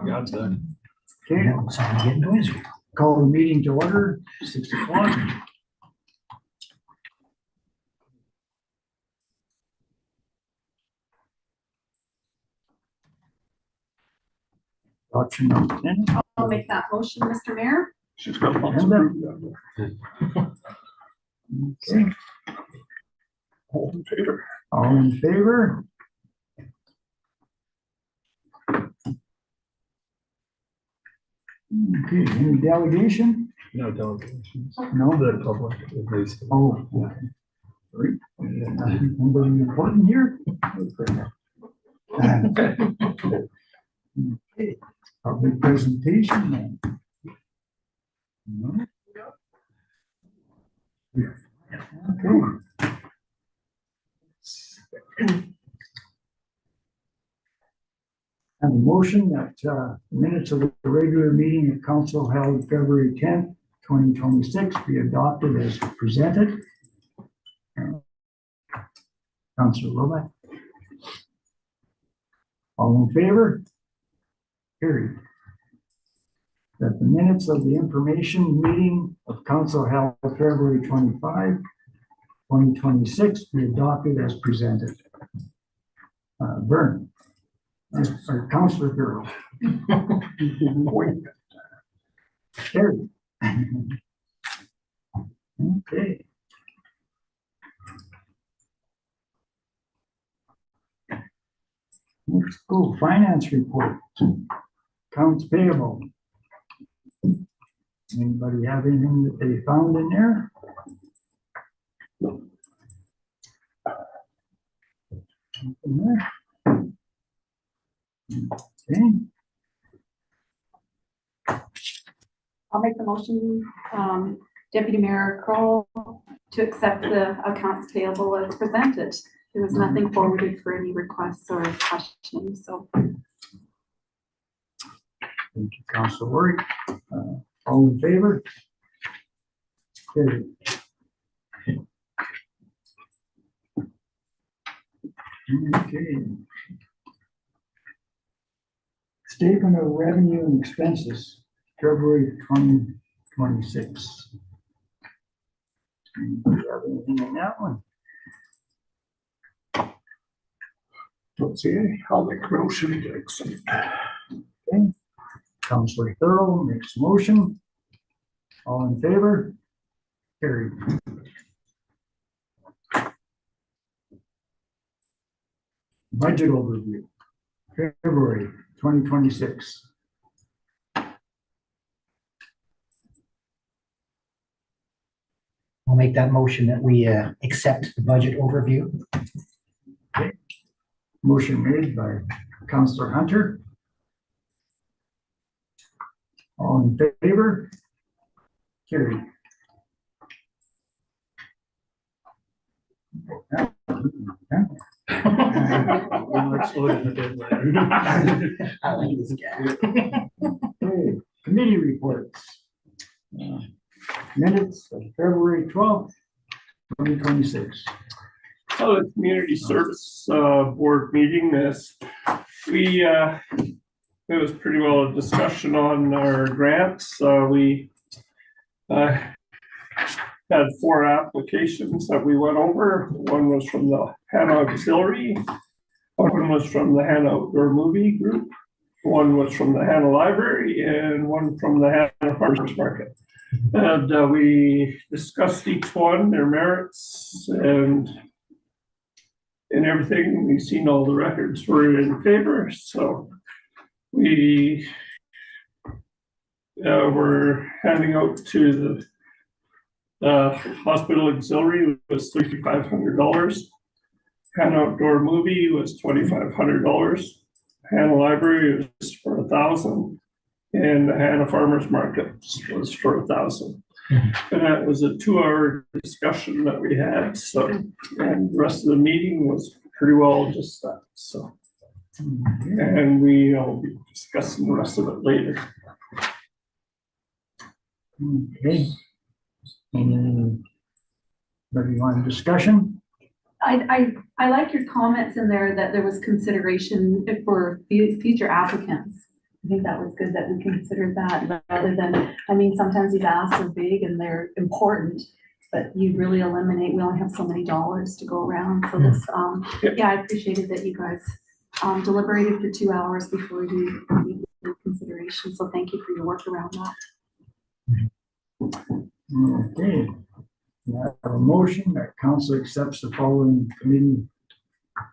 Gotcha. Okay, Someone getting noisy. call the meeting to order, 6 o'clock. Adoption of minutes. I'll make that motion, Mr. Mayor. She's got lots of Linda? room down Okay, there. All in favor? all in favor? Okay, any delegation? No delegations. No? The public, at least. Oh, okay. Great. Nobody important here? Okay, public presentation then. No? Okay. Have a motion that minutes of the regular meeting of council held February 10th, 2026 be adopted as presented. Councilor Roback. All in favor? Carried. That the minutes of the information meeting of council held February 25, 2026 be adopted as presented. Vern. Or Councilor Girl. Carried. Okay. Let's go finance report. Accounts payable. Anybody have anything that they found in there? Nothing there. Okay. I'll make the motion, Deputy Mayor Kroll, to accept the accounts payable as presented. There was nothing forwarded for any requests or questioning, so. Thank you, Councilor Ward. All in favor? Carried. Okay. Statement of revenue and expenses, February 2026. Do you have anything in that one? Don't see any. I'll make a motion to accept. Okay. Councilor Thurl makes a motion. All in favor? Carried. Budget overview, February 2026. I'll make that motion that we accept the budget overview. Motion made by Councilor Hunter. All in favor? Carried. We'll explode in a bit later. I like this guy. Okay, committee reports. Minutes of February 12th, 2026. So the community service board meeting, it was pretty well a discussion on our grants. We had 4 applications that we went over. One was from the Hannah Auxiliary, one was from the Hannah Outdoor Movie Group, one was from the Hannah Library, and one from the Hannah Farmers Market. And we discussed each one, their merits, and everything. We've seen all the records were in favor, so we were handing out to the hospital auxiliary was $3,500. Hannah Outdoor Movie was $2,500. Hannah Library was for $1,000, and the Hannah Farmers Market was for $1,000. And that was a 2-hour discussion that we had. So, and the rest of the meeting was pretty well just that. So, and we'll be discussing the rest of it later. Okay. Anybody want a discussion? I like your comments in there that there was consideration for future applicants. I think that was good that we considered that rather than, I mean, sometimes these asks are big and they're important, but you really eliminate, we only have so many dollars to go around. So this, yeah, I appreciated that you guys deliberated for 2 hours before you made the consideration. So thank you for your work around that. Okay. We have a motion that council accepts the following committee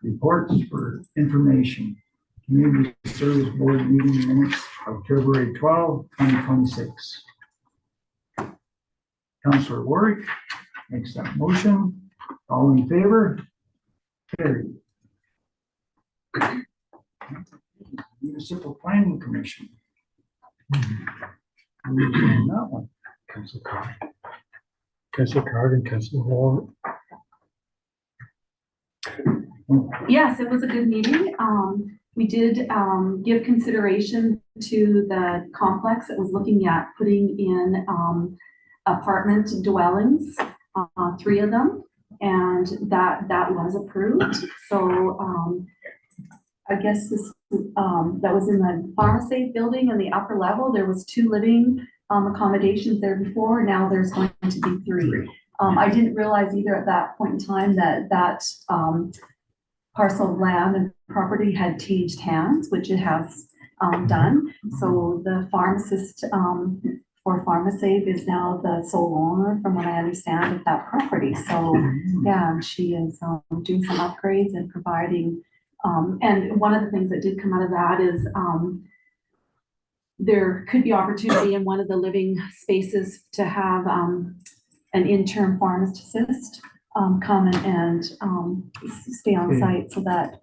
reports for information. Community Service Board meeting minutes of February 12, 2026. Councilor Warwick makes that motion. All in favor? Carried. Municipal Planning Commission. Who's on that one? Council Card. Council Card and Council Hall. Yes, it was a good meeting. We did give consideration to the complex that was looking at putting in apartment dwellings, 3 of them, and that was approved. So I guess this that was in the pharmacy building in the upper level. There was 2 living accommodations there before. Now there's going to be 3. I didn't realize either at that point in time that parcel of land and property had changed hands, which it has done. So the pharmacist for PharmaSave is now the sole owner, from what I understand, of that property. So yeah, and she is doing some upgrades and providing. And one of the things that did come out of that is there could be opportunity in one of the living spaces to have an interim pharmacist come and stay on site, so that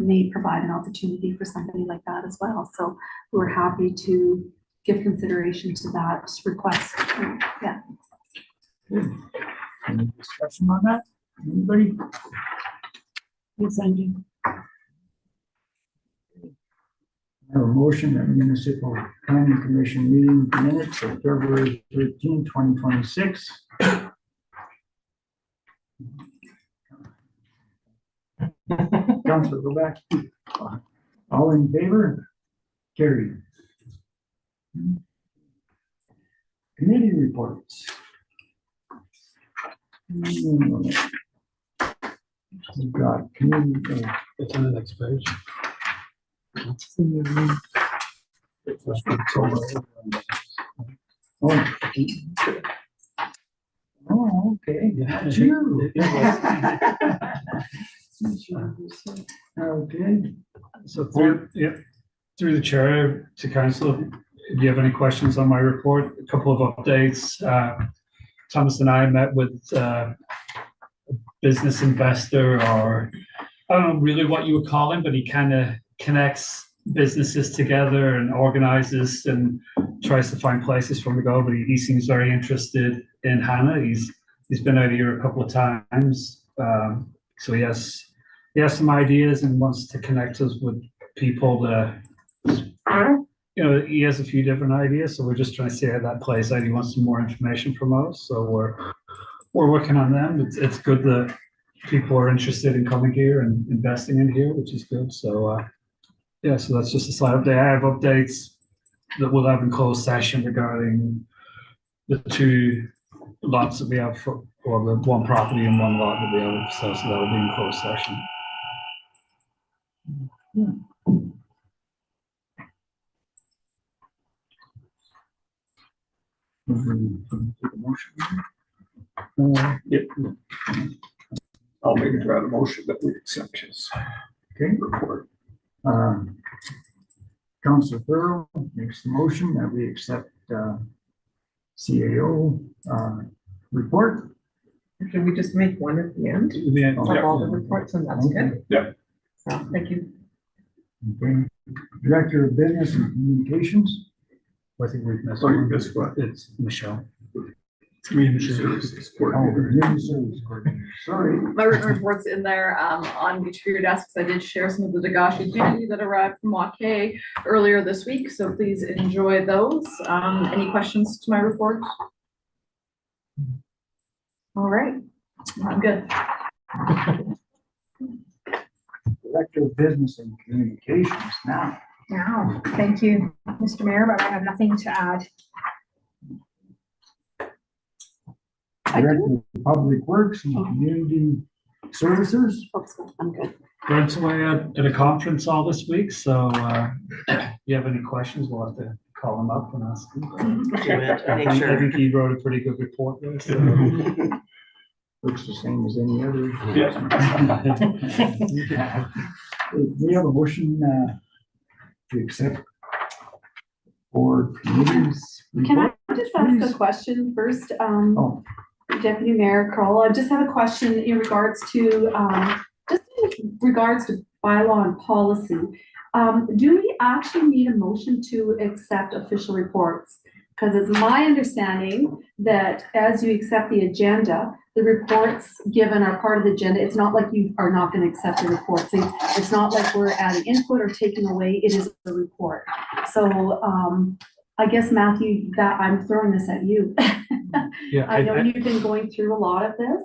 may provide an opportunity for somebody like that as well. So we're happy to give consideration to that request. Yeah. Good. Any discussion on that? Anybody? Yes, Angie. I have a motion that Municipal Planning Commission meeting minutes of February 13, 2026. Councilor, go back. All in favor? Carried. Committee reports. We've got community. It's on the next page. Oh, okay. That's you. Okay. So through the chair to council, if you have any questions on my report, a couple of updates. Thomas and I met with a business investor, or I don't know really what you would call him, but he kind of connects businesses together and organizes and tries to find places for them to go. But he seems very interested in Hannah. He's been out here a couple of times, so he has some ideas and wants to connect us with people that, you know, he has a few different ideas. So we're just trying to see how that plays out. He wants some more information from us, so we're working on them. It's good that people are interested in coming here and investing in here, which is good. So yeah, so that's just a slight update. I have updates that we'll have in closed session regarding the 2 lots that we have for, or the 1 property and 1 lot that we have. So that will be in closed session. Yep. I'll make that a motion that we accept his report. Councilor Thurl makes the motion that we accept CAO report. Can we just make one at the end of all the reports, and that's good? Yeah. So, thank you. Okay. Director of Business and Communications. I think we've missed Oh, you one. missed what? It's Michelle. Community Services Coordinator. Community Service Coordinator. Sorry. My written report's in there on each of your desks. I did share some of the Dagashi candy that arrived from Waukegan earlier this week, so please enjoy those. Any questions to my report? All right, I'm good. Director of Business and Communications now. No, thank you, Mr. Mayor, but I have nothing to add. Director of Public Works and Community Services. I'm good. Brent's away at a conference all this week, so if you have any questions, we'll have to call him up and ask him. I think he wrote a pretty good report there, so. Looks the same as any other. Yeah. We have a motion to accept board committees. Can I report, just ask please? a question first? Oh, Deputy Mayor Kroll, I just have a question in regards to, bylaw and policy. Do we actually need a motion to accept official reports? Because it's my understanding that as you accept the agenda, the reports given are part of the agenda. It's not like you are not going to accept the reports. It's not like we're adding input or taking away. It is a report. So I guess, Matthew, that I'm throwing this at you. Yeah, I know you've been going through a lot of this.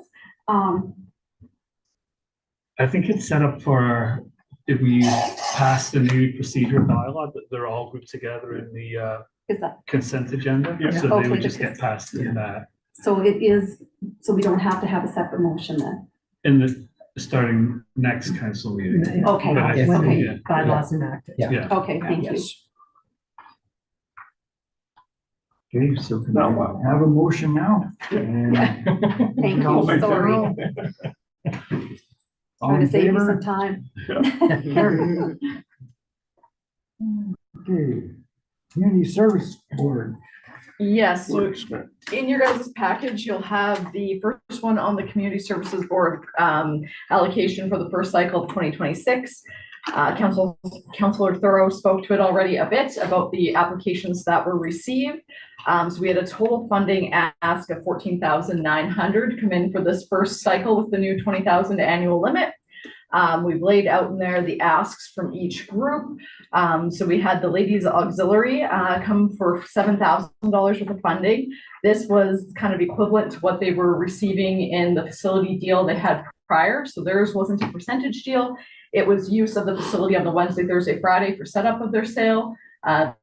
I think it's set up for, if we pass the new procedure bylaw, that they're all grouped together in the Is that, consent agenda. Yeah. So they Okay, would just the get passed in that, so it is, so we don't have to have a separate motion then? in the, starting next council meeting. Okay, But I- When okay. yeah, Bylaws enacted. Yeah. Okay, thank you. okay, so can No, I wow. have a motion now? And Thank I'll you, make the sorry. roll. All Trying in to save you favor? some time. Okay, Community Service Board. Yes, so in your guys' package, you'll have the first one on the Community Services Board allocation for the first cycle of 2026. Councilor Thorough spoke to it already a bit about the applications that were received. So we had a total funding ask of 14,900 come in for this first cycle with the new 20,000 annual limit. We've laid out in there the asks from each group. So we had the Ladies Auxiliary come for $7,000 worth of funding. This was kind of equivalent to what they were receiving in the facility deal they had prior. So theirs wasn't a percentage deal. It was use of the facility on the Wednesday, Thursday, Friday for setup of their sale.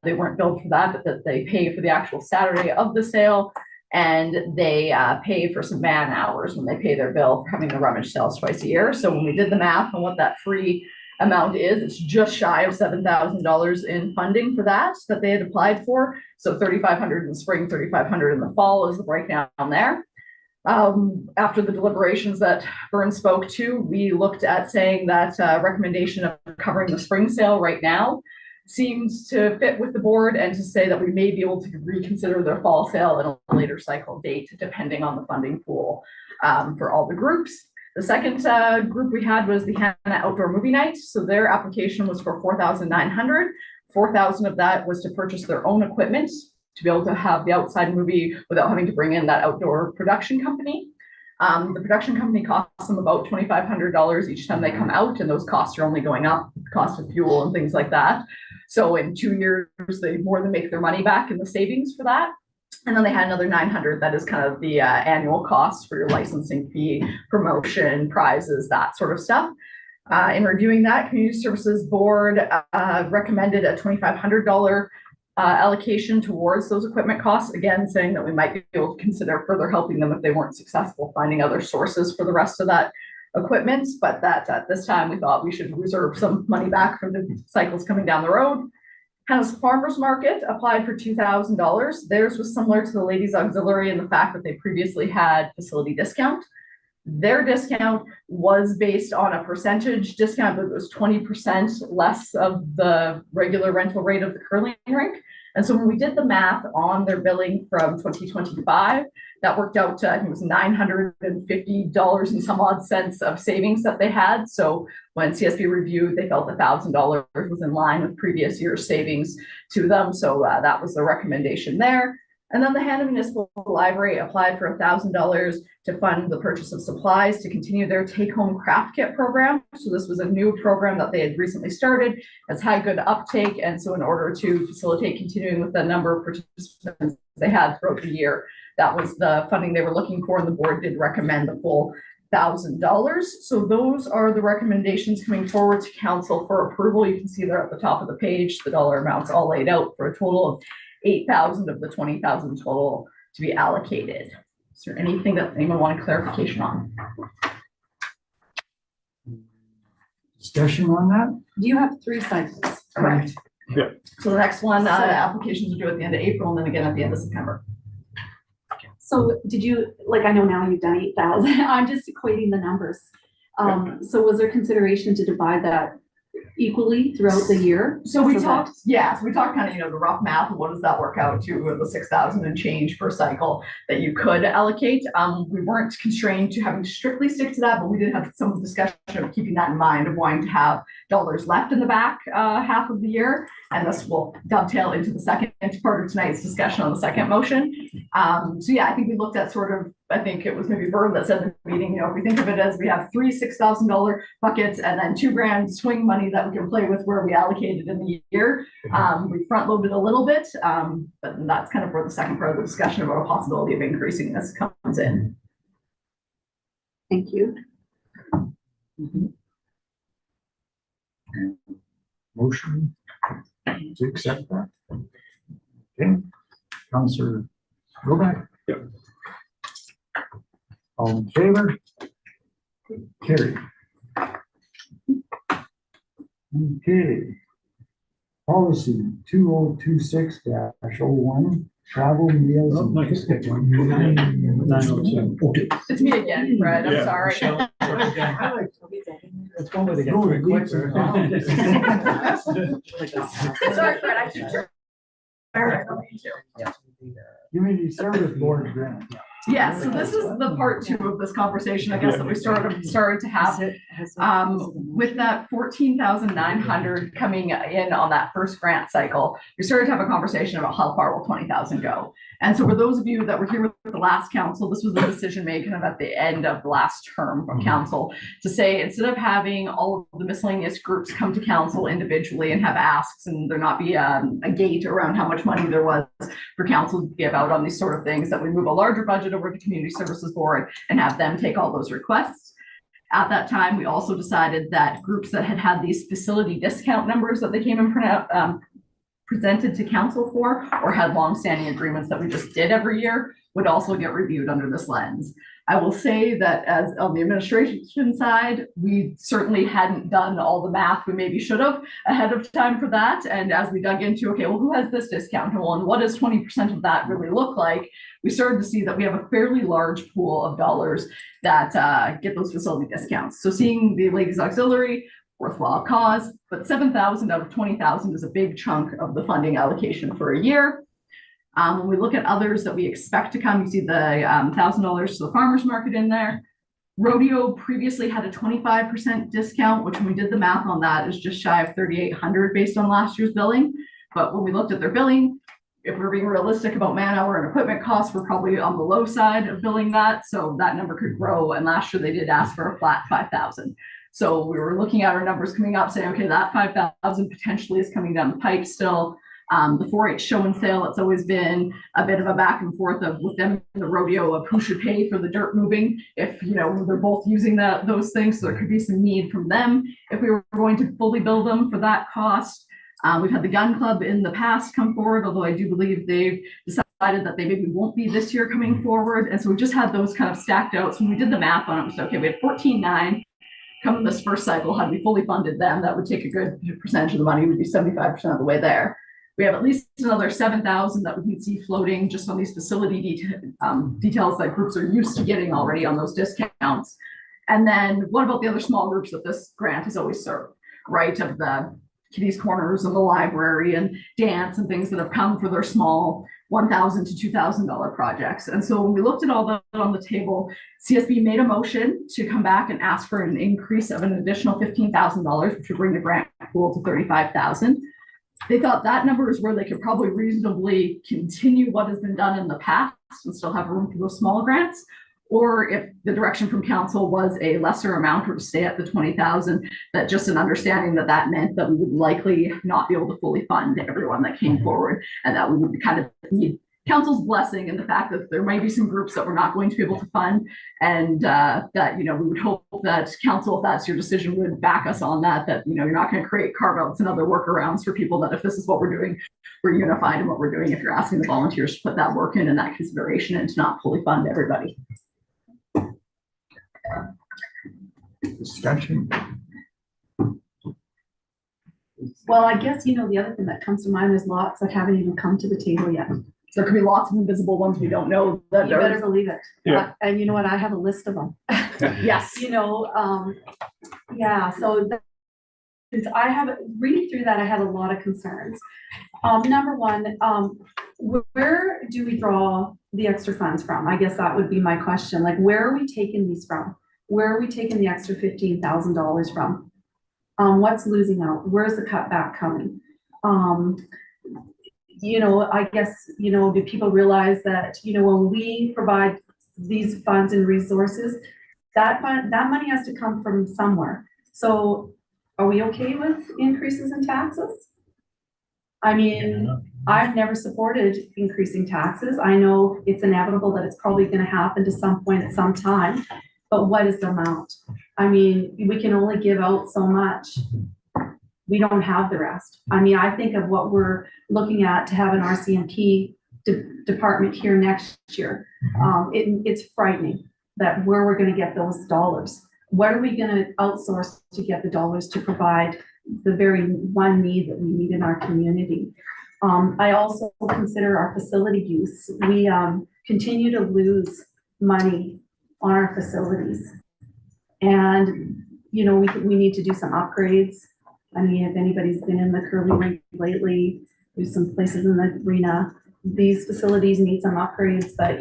They weren't billed for that, but that they pay for the actual Saturday of the sale. And they pay for some man hours when they pay their bill for having the rummage sales twice a year. So when we did the math on what that free amount is, it's just shy of $7,000 in funding for that they had applied for. So 3,500 in the spring, 3,500 in the fall is the breakdown there. After the deliberations that Vern spoke to, we looked at saying that recommendation of covering the spring sale right now seems to fit with the board, and to say that we may be able to reconsider their fall sale at a later cycle date, depending on the funding pool for all the groups. The second group we had was the Hannah Outdoor Movie Night. So their application was for 4,900. 4,000 of that was to purchase their own equipment to be able to have the outside movie without having to bring in that outdoor production company. The production company costs them about $2,500 each time they come out, and those costs are only going up, cost of fuel and things like that. So in 2 years, they more than make their money back in the savings for that. And then they had another 900. That is kind of the annual cost for your licensing fee, promotion, prizes, that sort of stuff. In reviewing that, Community Services Board recommended a $2,500 allocation towards those equipment costs, again, saying that we might be able to consider further helping them if they weren't successful finding other sources for the rest of that equipment, but that at this time we thought we should reserve some money back from the cycles coming down the road. Hannah's Farmers Market applied for $2,000. Theirs was similar to the Ladies Auxiliary in the fact that they previously had facility discount. Their discount was based on a percentage discount, but it was 20% less of the regular rental rate of the curling rink. And so when we did the math on their billing from 2025, that worked out to, I think it was $950 and some odd cents of savings that they had. So when CSB reviewed, they felt $1,000 was in line with previous year's savings to them. So that was the recommendation there. And then the Hannah Municipal Library applied for $1,000 to fund the purchase of supplies to continue their take-home craft kit program. So this was a new program that they had recently started. It's had good uptake. And so in order to facilitate continuing with the number of participants they had throughout the year, that was the funding they were looking for. And the board did recommend the full So those are the recommendations coming forward to council for approval. You can see there at the top of the page, the dollar amounts all laid out for a total of 8,000 of the 20,000 total to be allocated. Is there anything that anyone wanted clarification on? Discussion on that? You have 3 cycles. Correct. Yeah. So the next one, applications are due at the end of April and then again at the end of September. So did you, like, I know now you've done 8,000, I'm just equating the numbers. So was there consideration to divide that equally throughout the year? So we So talked, yeah, so we talked kind of, the rough math of what does that work out to with the 6,000 and change per cycle that you could allocate. We weren't constrained to having to strictly stick to that, but we did have some discussion of keeping that in mind of wanting to have dollars left in the back half of the year. And this will dovetail into the second part of tonight's discussion on the second motion. So yeah, I think we looked at sort of, I think it was maybe Vern that said in the meeting, if we think of it as we have 3 $6,000 buckets and then $2,000 swing money that we can play with where we allocated in the year. We front loaded a little bit, but that's kind of where the second part of the discussion about a possibility of increasing this comes in. Thank you. Motion to accept that? Okay, Counselor Roback? Yep. All in favor? Carried. Okay. Policy 2026-01, travel meals. Oh, and- no, you skipped one. 902. It's me again, Fred, I'm Yeah, sorry. Michelle, again. That's one way to get No, through it it leaves it Sorry, Fred, I should. Community Service Board grant. Yeah, so this is the part 2 of this conversation, I guess, that we started to have. With that 14,900 coming in on that first grant cycle, we started to have a conversation about how far will 20,000 go. And so for those of you that were here with the last council, this was a decision made kind of at the end of the last term of council to say, instead of having all of the miscellaneous groups come to council individually and have asks and there not be a gate around how much money there was for council to give out on these sort of things, that we move a larger budget over to Community Services Board and have them take all those requests. At that time, we also decided that groups that had these facility discount numbers that they came and presented to council for, or had longstanding agreements that we just did every year, would also get reviewed under this lens. I will say that as on the administration side, we certainly hadn't done all the math we maybe should have ahead of time for that. And as we dug into, okay, well, who has this discount? Well, and what does 20% of that really look like? We started to see that we have a fairly large pool of dollars that get those facility discounts. So seeing the Ladies Auxiliary, worthwhile cause, but 7,000 out of 20,000 is a big chunk of the funding allocation for a year. When we look at others that we expect to come, you see the $1,000 to the farmer's market in there. Rodeo previously had a 25% discount, which when we did the math on that is just shy of 3,800 based on last year's billing. But when we looked at their billing, if we're being realistic about man hour and equipment costs, we're probably on the low side of billing that. So that number could grow. And last year they did ask for a flat 5,000. So we were looking at our numbers coming up saying, okay, that 5,000 potentially is coming down the pipe still. The 4-H show and sale, it's always been a bit of a back and forth of with them in the rodeo of who should pay for the dirt moving if, they're both using those things. So there could be some need from them if we were going to fully bill them for that cost. We've had the gun club in the past come forward, although I do believe they've decided that they maybe won't be this year coming forward. And so we just had those kind of stacked out. So when we did the math on it, we said, okay, we had 14.9 come this first cycle. Had we fully funded them, that would take a good percentage of the money, would be 75% of the way there. We have at least another 7,000 that we can see floating just on these facility details that groups are used to getting already on those discounts. And then what about the other small groups that this grant has always served, right? Of the Kitty's Corners and the library and dance and things that have come for their small $1,000 to $2,000 projects. And so when we looked at all that on the table, CSB made a motion to come back and ask for an increase of an additional $15,000, which would bring the grant pool to $35,000. They thought that number is where they could probably reasonably continue what has been done in the past and still have room for those small grants. Or if the direction from council was a lesser amount or to stay at the 20,000, that just an understanding that meant that we would likely not be able to fully fund everyone that came forward and that we would kind of need council's blessing in the fact that there might be some groups that we're not going to be able to fund. And that, we would hope that council, if that's your decision, would back us on that, you're not going to create carve outs and other workarounds for people, that if this is what we're doing, we're unified in what we're doing. If you're asking the volunteers to put that work in and that consideration and to not fully fund everybody. Discussion. Well, I guess, the other thing that comes to mind is lots that haven't even come to the table yet. There could be lots of invisible ones we don't know that You better are, believe it. Yeah. And you know what? I have a list of them. yes. Yeah, so since I have, reading through that, I had a lot of concerns. Number one, where do we draw the extra funds from? I guess that would be my question. Like, where are we taking these from? Where are we taking the extra $15,000 from? What's losing out? Where's the cutback coming? I guess, do people realize that, when we provide these funds and resources, that money has to come from somewhere. So are we okay with increases in taxes? I mean, I've never supported increasing taxes. I know it's inevitable that it's probably going to happen to some point at some time, but what is the amount? I mean, we can only give out so much. We don't have the rest. I mean, I think of what we're looking at to have an RCMP department here next year. It's frightening that where we're going to get those dollars. What are we going to outsource to get the dollars to provide the very one need that we need in our community? I also consider our facility use. We continue to lose money on our facilities. And, we need to do some upgrades. I mean, if anybody's been in the curling rink lately, there's some places in the arena. These facilities need some upgrades, but,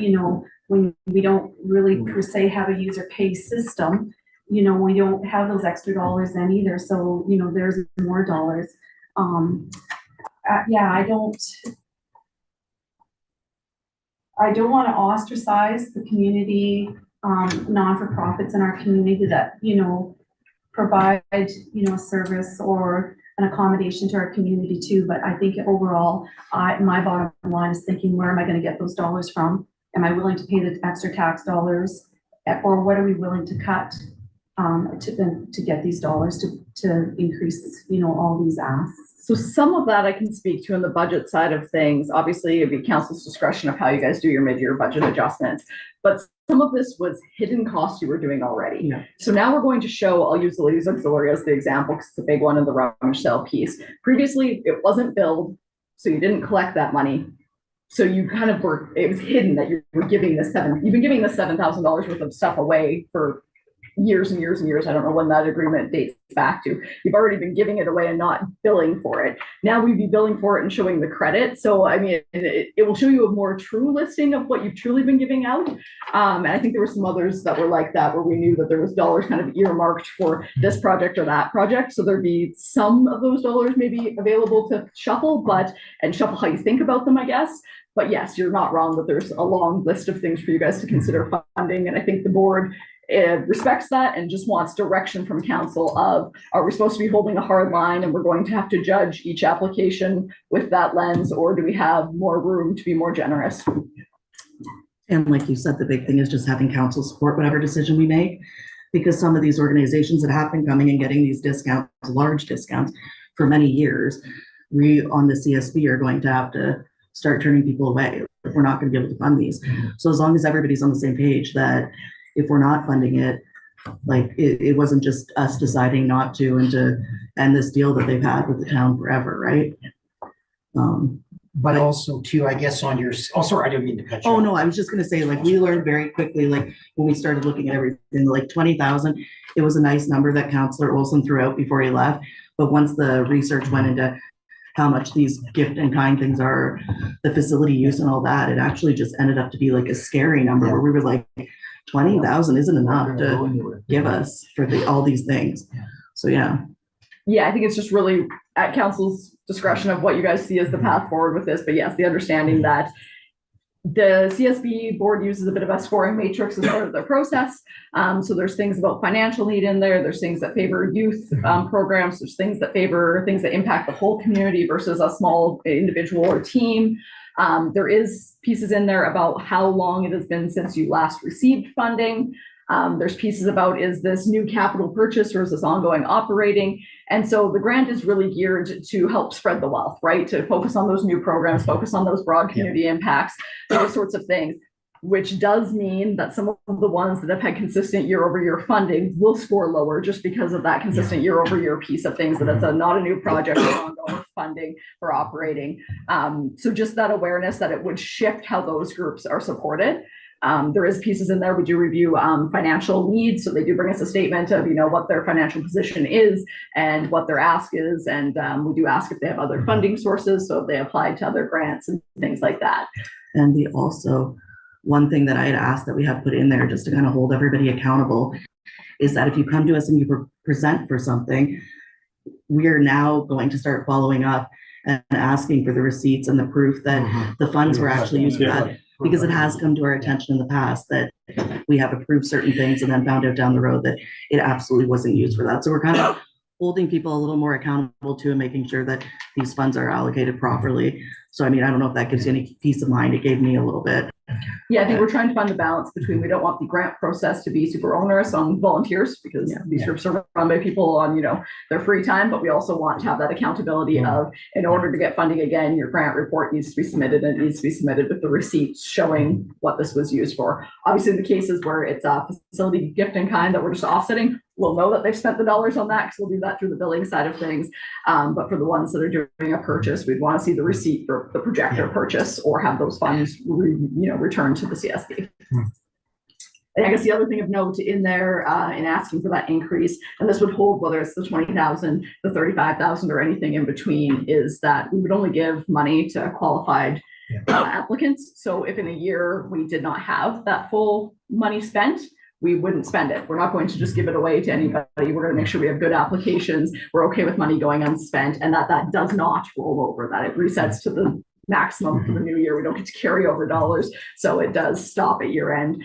when we don't really per se have a user pay system, we don't have those extra dollars then either. So, there's more dollars. I don't want to ostracize the community, non-for-profits in our community that, provide, service or an accommodation to our community too. But I think overall, my bottom line is thinking, where am I going to get those dollars from? Am I willing to pay the extra tax dollars, or what are we willing to cut to get these dollars to increase, all these asks? So some of that I can speak to in the budget side of things. Obviously, it'd be council's discretion of how you guys do your mid-year budget adjustments. But some of this was hidden costs you were doing already. Yeah. So now we're going to show, I'll use the Ladies Auxiliary as the example because it's a big one in the rummage sale piece. Previously, it wasn't billed, so you didn't collect that money. So you kind of it was hidden that you were giving you've been giving the $7,000 worth of stuff away for years and years and years. I don't know when that agreement dates back to. You've already been giving it away and not billing for it. Now we'd be billing for it and showing the credit. So, I mean, it will show you a more true listing of what you've truly been giving out. And I think there were some others that were like that, where we knew that there was dollars kind of earmarked for this project or that project. So there'd be some of those dollars maybe available to shuffle, and shuffle how you think about them, I guess. But yes, you're not wrong that there's a long list of things for you guys to consider funding. And I think the board respects that and just wants direction from council of, are we supposed to be holding a hard line and we're going to have to judge each application with that lens, or do we have more room to be more generous? And like you said, the big thing is just having council support whatever decision we make, because some of these organizations that have been coming and getting these discounts, large discounts for many years, we on the CSB are going to have to start turning people away. We're not going to be able to fund these. So as long as everybody's on the same page that if we're not funding it, like it wasn't just us deciding not to and to end this deal that they've had with the town forever, right? But also too, I guess on your, oh, sorry, I didn't mean to cut you Oh, off. no, I was just gonna say, like, we learned very quickly, like, when we started looking at everything, like 20,000, it was a nice number that Councillor Olson threw out before he left. But once the research went into how much these gift and kind things are, the facility use and all that, it actually just ended up to be like a scary number where we were like, 20,000 isn't enough to give us for all these things. So, yeah. Yeah, I think it's just really at council's discretion of what you guys see as the path forward with this. But yes, the understanding that the CSB board uses a bit of a scoring matrix as part of their process. So there's things about financial need in there. There's things that favor youth programs. There's things that favor things that impact the whole community versus a small individual or team. There is pieces in there about how long it has been since you last received funding. There's pieces about, is this new capital purchase or is this ongoing operating? And so the grant is really geared to help spread the wealth, right? To focus on those new programs, focus on those broad community impacts, those sorts of things, which does mean that some of the ones that have had consistent year-over-year funding will score lower just because of that consistent year-over-year piece of things, that it's not a new project or ongoing funding for operating. So just that awareness that it would shift how those groups are supported. There is pieces in there. We do review financial needs. So they do bring us a statement of, what their financial position is and what their ask is. And we do ask if they have other funding sources. So if they applied to other grants and things like that. And we also, one thing that I had asked that we have put in there just to kind of hold everybody accountable is that if you come to us and you present for something, we are now going to start following up and asking for the receipts and the proof that the funds were actually used for that. Because it has come to our attention in the past that we have approved certain things and then found out down the road that it absolutely wasn't used for that. So we're kind of holding people a little more accountable to and making sure that these funds are allocated properly. So, I mean, I don't know if that gives you any peace of mind. It gave me a little bit. Yeah, I think we're trying to find the balance between, we don't want the grant process to be super onerous on volunteers because these groups are run by people on, their free time, but we also want to have that accountability of, in order to get funding again, your grant report needs to be submitted and it needs to be submitted with the receipts showing what this was used for. Obviously, in the cases where it's a facility gift in kind that we're just offsetting, we'll know that they've spent the dollars on that because we'll do that through the billing side of things. But for the ones that are doing a purchase, we'd want to see the receipt for the projector purchase or have those funds, returned to the CSD. And I guess the other thing of note in there, in asking for that increase, and this would hold whether it's the 20,000, the 35,000, or anything in between, is that we would only give money to qualified applicants. So if in a year we did not have that full money spent, we wouldn't spend it. We're not going to just give it away to anybody. We're going to make sure we have good applications. We're okay with money going unspent, and that does not roll over, that it resets to the maximum for the new year. We don't get to carry over dollars. So it does stop at year end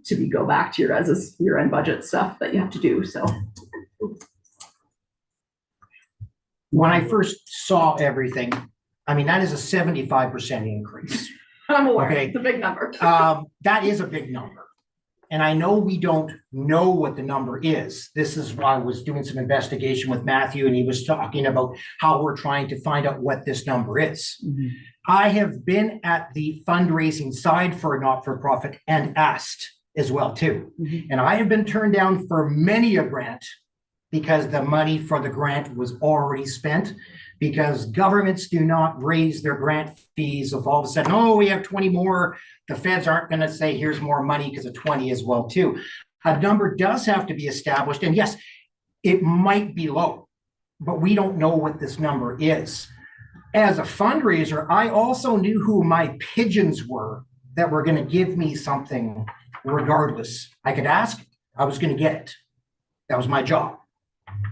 to go back to your guys' year end budget stuff that you have to do. So When I first saw everything, I mean, that is a 75% increase. I'm aware, Okay. it's a big number. That is a big number. And I know we don't know what the number is. This is why I was doing some investigation with Matthew, and he was talking about how we're trying to find out what this number is. I have been at the fundraising side for a not-for-profit and asked as well too. And I have been turned down for many a grant because the money for the grant was already spent, because governments do not raise their grant fees if all of a sudden, oh, we have 20 more. The feds aren't going to say, here's more money because of 20 as well too. A number does have to be established. And yes, it might be low, but we don't know what this number is. As a fundraiser, I also knew who my pigeons were that were going to give me something regardless. I could ask, I was going to get it. That was my job.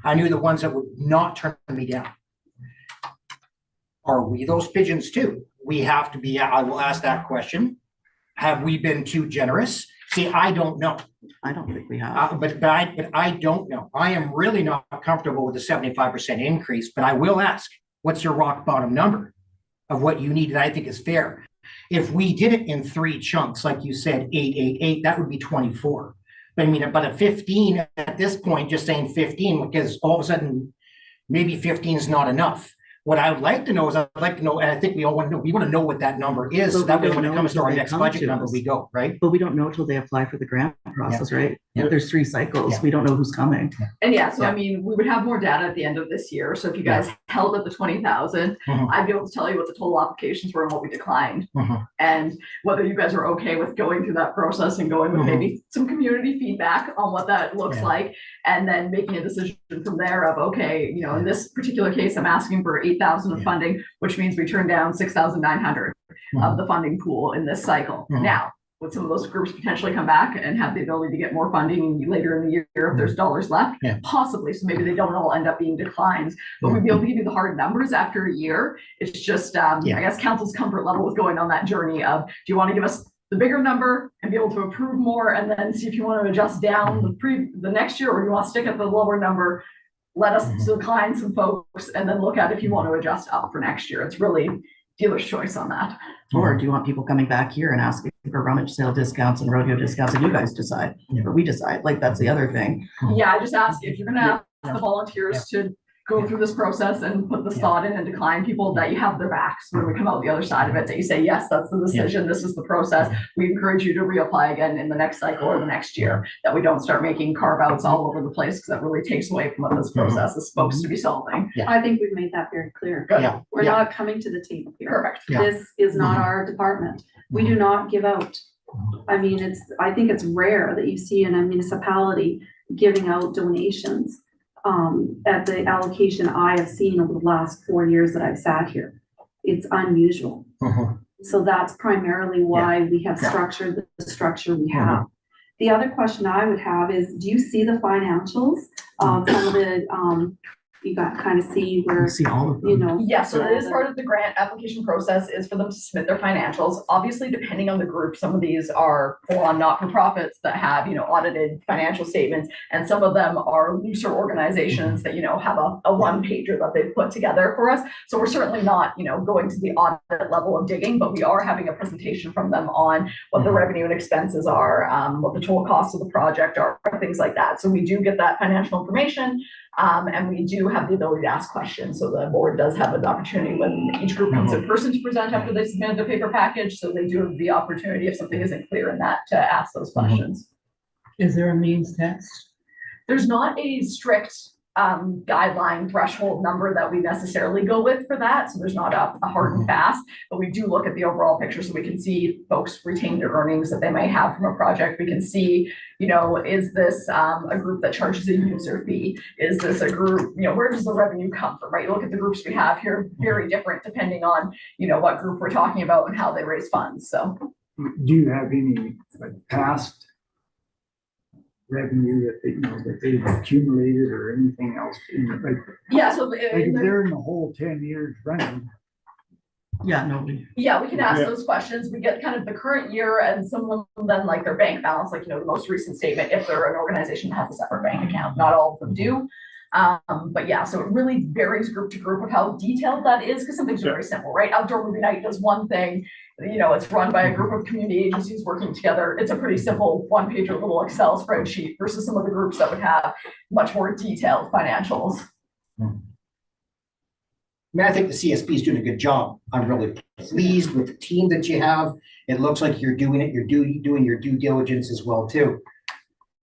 I knew the ones that would not turn me down. Are we those pigeons too? We have to be, I will ask that question. Have we been too generous? See, I don't know. I don't think we have. But I don't know. I am really not comfortable with the 75% increase, but I will ask, what's your rock bottom number of what you need that I think is fair? If we did it in 3 chunks, like you said, 8, that would be 24. But I mean, but a 15 at this point, just saying 15, because all of a sudden, maybe 15 is not enough. What I would like to know is, I'd like to know, and I think we all want to know, we want to know what that number is. So that way when it comes to our next budget number, we go, right? But we don't know until they apply for the grant process, right? There's 3 cycles. We don't know who's coming. And I mean, we would have more data at the end of this year. So if you guys held at the 20,000, I'd be able to tell you what the total applications were and what we declined. And whether you guys are okay with going through that process and going with maybe some community feedback on what that looks like, and then making a decision from there of, okay, in this particular case, I'm asking for 8,000 of funding, which means we turn down 6,900 of the funding pool in this cycle. Now, would some of those groups potentially come back and have the ability to get more funding later in the year if there's dollars left? Possibly. So maybe they don't all end up being declines, but we'd be able to give you the hard numbers after a year. It's just, I guess, council's comfort level with going on that journey of, do you want to give us the bigger number and be able to approve more and then see if you want to adjust down the next year, or do you want to stick at the lower number, let us decline some folks, and then look at if you want to adjust up for next year. It's really dealer's choice on that. Or do you want people coming back here and asking for rummage sale discounts and rodeo discounts and you guys decide, or we decide, like, that's the other thing. Yeah, I just ask if you're gonna ask the volunteers to go through this process and put this thought in and decline people, that you have their backs when we come out the other side of it, that you say, yes, that's the decision, this is the process. We encourage you to reapply again in the next cycle or the next year, that we don't start making carve outs all over the place, because that really takes away from what this process is supposed to be solving. I think we've made that very clear. Yeah. We're not coming to the table here. Perfect. Yeah. This is not our department. We do not give out. I mean, I think it's rare that you see in a municipality giving out donations at the allocation I have seen over the last 4 years that I've sat here. It's unusual. So that's primarily why we have structured the structure we have. The other question I would have is, do you see the financials of some of the, you got kind of see where, We see all of you them. know. Yeah, so it is part of the grant application process is for them to submit their financials. Obviously, depending on the group, some of these are full-on not-for-profits that have, audited financial statements. And some of them are looser organizations that, have a one-pager that they've put together for us. So we're certainly not, going to the audit level of digging, but we are having a presentation from them on what the revenue and expenses are, what the total costs of the project are, things like that. So we do get that financial information. And we do have the ability to ask questions. So the board does have an opportunity when each group comes in person to present after they submit the paper package. So they do have the opportunity, if something isn't clear in that, to ask those questions. Is there a means test? There's not a strict guideline threshold number that we necessarily go with for that. So there's not a hard and fast, but we do look at the overall picture so we can see folks retain their earnings that they may have from a project. We can see, is this a group that charges a user fee? Is this a group, where does the revenue come from, right? You look at the groups we have here, very different depending on, what group we're talking about and how they raise funds. So Do you have any past revenue that they've accumulated or anything else? yeah, so Like if they're in the whole 10 years running, Yeah, nobody. yeah, we can ask those questions. We get kind of the current year and some of them then like their bank balance, like, the most recent statement, if they're an organization that has a separate bank account. Not all of them do. But yeah, so it really varies group to group of how detailed that is, because some things are very simple, right? Outdoor Movie Night does one thing, it's run by a group of community agencies working together. It's a pretty simple one-pager little Excel spreadsheet versus some of the groups that would have much more detailed financials. I think the CSB is doing a good job. I'm really pleased with the team that you have. It looks like you're doing it. You're doing your due diligence as well too.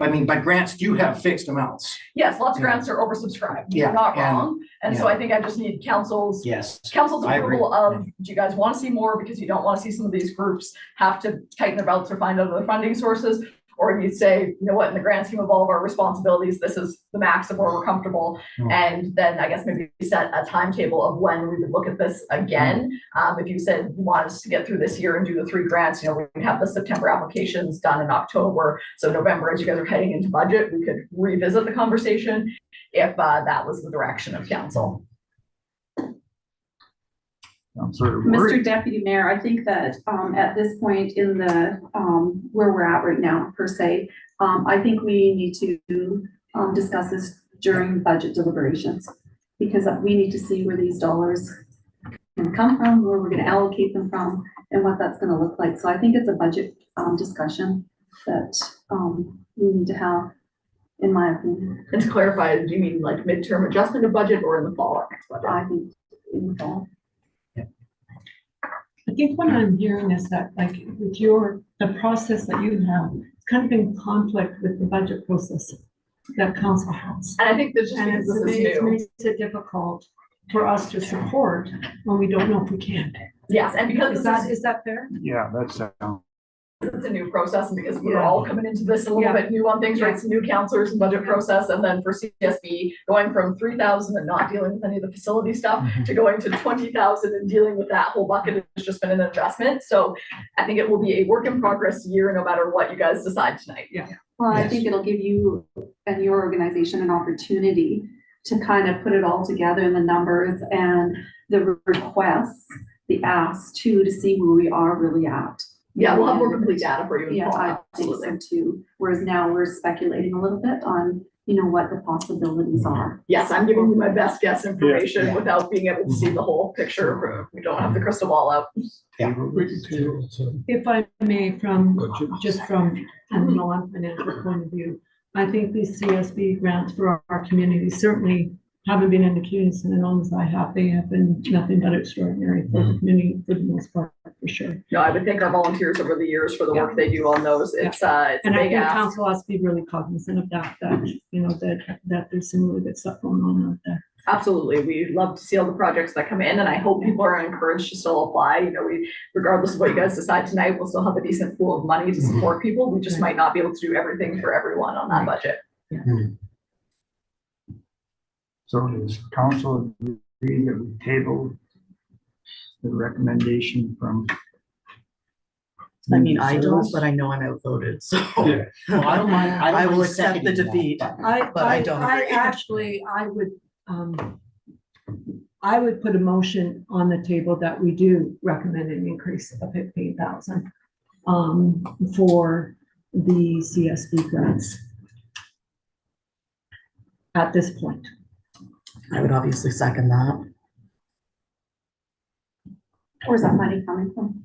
But grants do have fixed amounts. Yes, lots of grants are oversubscribed. Yeah, You're not and- wrong. And so I think I just need council's Yes. council's I agree. approval of, do you guys want to see more because you don't want to see some of these groups have to tighten their belts or find other funding sources? Or you say, you know what, in the grand scheme of all of our responsibilities, this is the max of where we're comfortable. And then I guess maybe set a timetable of when we would look at this again. If you said you want us to get through this year and do the 3 grants, we'd have the September applications done in October. So November, as you guys are heading into budget, we could revisit the conversation if that was the direction of council. I'm sort of Mr. worried. Deputy Mayor, I think that at this point in the where we're at right now, per se, I think we need to discuss this during budget deliberations, because we need to see where these dollars can come from, where we're going to allocate them from, and what that's going to look like. So I think it's a budget discussion that we need to have, in my opinion. And to clarify, do you mean like midterm adjustment of budget or in the fall of next budget? I think in the fall. I think what I'm hearing is that like with the process that you have, it's kind of in conflict with the budget process that council has. And I think there's just And because it this is new. makes it difficult for us to support when we don't know if we can. Yes, and because Is that fair? Yeah, that's, it's a new process, and because we're all coming into this a little bit new on things, right? Some new counselors and budget process, and then for CSB, going from 3,000 and not dealing with any of the facility stuff to going to 20,000 and dealing with that whole bucket has just been an adjustment. So I think it will be a work in progress year, no matter what you guys decide tonight. Yeah. Well, I Yes. think it'll give you and your organization an opportunity to kind of put it all together in the numbers and the requests, the asks too, to see where we are really at. Yeah, we'll have more complete data for you. in the Yeah, fall, I think absolutely. so too. Whereas now we're speculating a little bit on you know, what the possibilities are. Yes, I'm giving you my best guess information Yeah. without being able to see the whole picture. We don't have the crystal ball out. If I may, just from a non-financial point of view, I think these CSB grants for our community certainly haven't been indicated as long as I have. They have been nothing but extraordinary for the community for the most part, for sure. No, I would thank our volunteers over the years for the work they do on those. It's a And I big think ask. council has to be really cognizant of that, you know, that there's some really good stuff going on out there. Absolutely. We love to see all the projects that come in, and I hope people are encouraged to still apply. You know, regardless of what you guys decide tonight, we'll still have a decent pool of money to support people. We just might not be able to do everything for everyone on that budget. So does council agree that we table the recommendation from? I mean, I don't, but I know I'm outvoted, so Well, I don't mind. I will mind accept the seconding that, defeat. but- But I don't agree. Actually, I would put a motion on the table that we do recommend an increase of 15,000 for the CSB grants at this point. I would obviously second that. Where's that money coming from?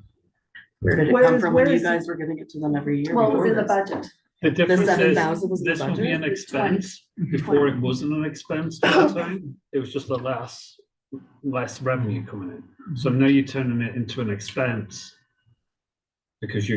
Where did it Where come is- from when where you is- guys were giving it to them every year? Well, it was before in the this? budget. The difference 7,000 was is, the this will be budget? an expense, before it wasn't an expense all the time, it was just less revenue coming in. So now you're turning it into an expense because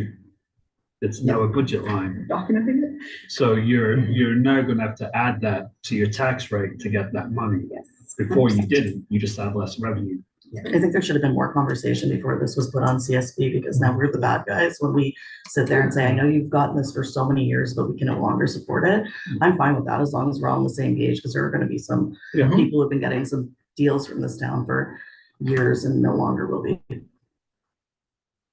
it's now a budget line. Documenting it? So you're now gonna have to add that to your tax rate to get that money. Yes. Before you didn't, you just had less revenue. I think there should have been more conversation before this was put on CSB, because now we're the bad guys when we sit there and say, I know you've gotten this for so many years, but we can no longer support it. I'm fine with that as long as we're all on the same page, because there are gonna be some Yeah. people who've been getting some deals from this town for years and no longer will be.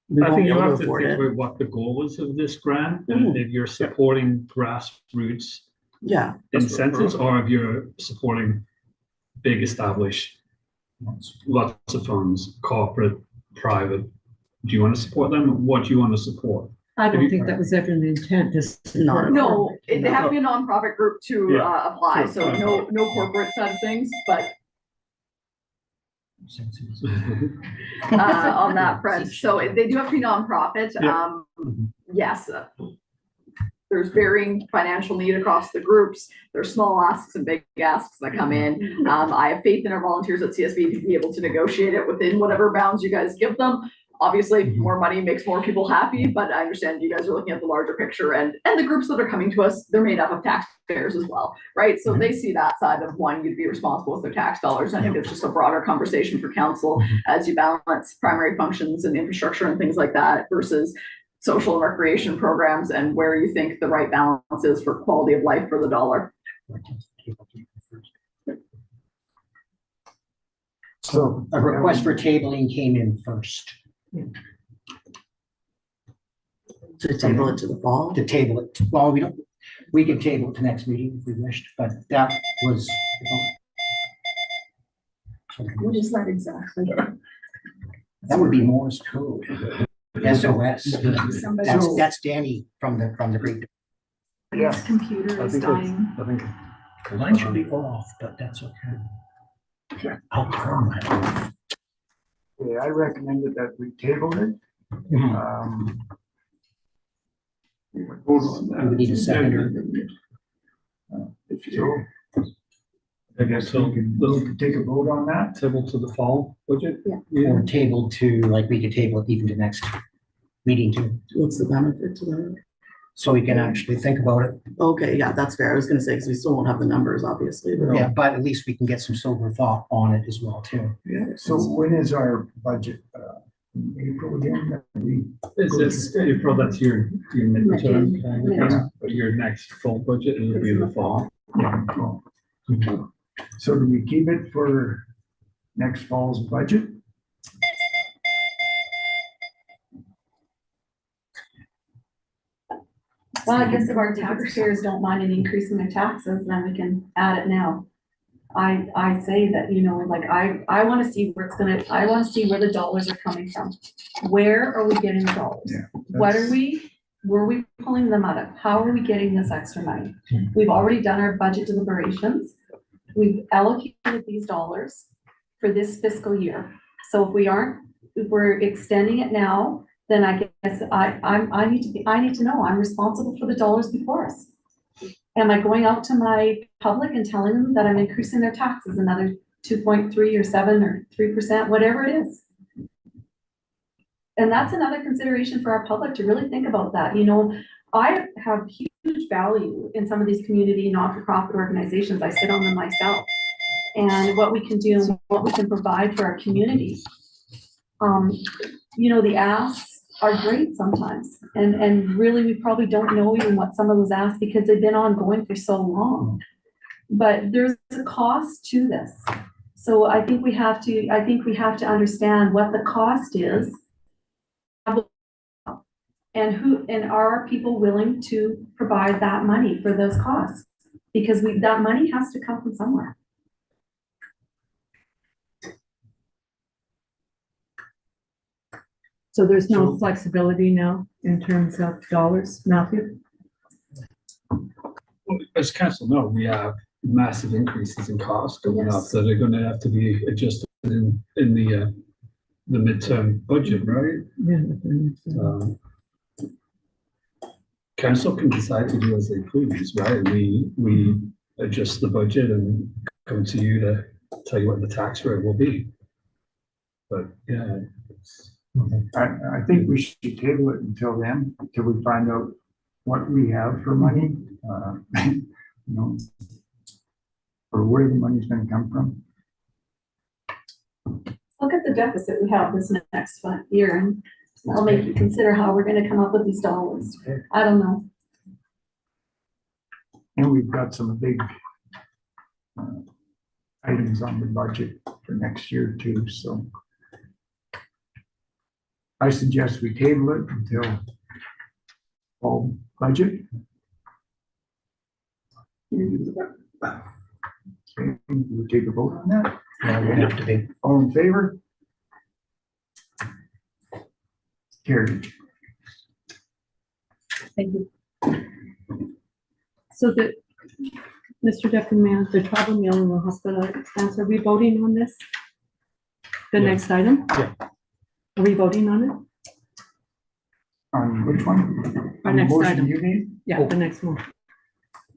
We I won't think be you able to have to afford think it. about what the goal is of this grant, and if you're supporting grassroots Yeah, incentives, or if you're supporting big established, lots of funds, corporate, private. Do you want to support them? What do you want to support? I don't think that was ever the intent, just. No. No, they have to be a nonprofit group to Yeah. apply, Sure. so no corporate side of things, but on that front. So they do have to be nonprofit. Yeah. Yes. There's varying financial need across the groups. There's small asks and big asks that come in. I have faith in our volunteers at CSB to be able to negotiate it within whatever bounds you guys give them. Obviously, more money makes more people happy, but I understand you guys are looking at the larger picture, and the groups that are coming to us, they're made up of taxpayers as well, right? So they see that side of wanting you to be responsible with their tax dollars. I think it's just a broader conversation for council as you balance primary functions and infrastructure and things like that versus social and recreation programs, and where you think the right balance is for quality of life for the dollar. So a request for tabling came in first, to table it to the fall. to table it. Well, we can table it to next meeting if we wished, but that was. What is that exactly? That would be Morse code. SOS. Somebody- That's Danny from the Great. His computer is dying. I think. Mine should be off, but that's okay. I'll turn mine off. Yeah, I recommended that we table it. Vote on that. Do we need a seconder? If so, I guess we can take a vote on that. Table to the fall budget? Or table to, like, we could table it even to next meeting too, What's the benefit to that? so we can actually think about it. Okay, yeah, that's fair. I was gonna say, because we still won't have the numbers, obviously, but Yeah, but at least we can get some sober thought on it as well too. Yeah, so when is our budget? In April again? It's April, that's your midterm, Yeah. but your next full budget will be in the fall. Yeah, cool. So do we keep it for next fall's budget? Well, I guess if our taxpayers don't mind an increase in their taxes, then we can add it now. I say that, you know, like, I wanna see where I wanna see where the dollars are coming from. Where are we getting the dollars? Yeah, What are we were we pulling them out of? How are we getting this extra money? We've already done our budget deliberations. We've allocated these dollars for this fiscal year. So if we're extending it now, then I guess I need to know, I'm responsible for the dollars before us. Am I going out to my public and telling them that I'm increasing their taxes another 2.3 or 7 or 3%, whatever it is? And that's another consideration for our public to really think about that. You know, I have huge value in some of these community not-for-profit organizations. I sit on them myself. And what we can do, and what we can provide for our community. You know, the asks are great sometimes. And really, we probably don't know even what some of those asks because they've been ongoing for so long. But there's a cost to this. So I think we have to understand what the cost is. And are people willing to provide that money for those costs? Because that money has to come from somewhere. So there's no flexibility now in terms of dollars, Matthew? As council know, we have massive increases in costs going up that are gonna have to be adjusted in the midterm budget, right? Yeah. Council can decide to do as they please, right? We adjust the budget and come to you to tell you what the tax rate will be. But yeah. I think we should table it until then, until we find out what we have for money, you know, or where the money's gonna come from. Look at the deficit we have this next year, and that'll make you consider how we're gonna come up with these dollars. I don't know. And we've got some big items on the budget for next year too, so. I suggest we table it until fall budget. Okay, we'll take a vote on that. Have to be. All in favor? Carried. Thank you. So Mr. Deputy Mayor, the travel meal and the hospital expense, are we voting on this? The next item? Yeah. Are we voting on it? On which one? Our On the next motion item. you need? Yeah, the next one.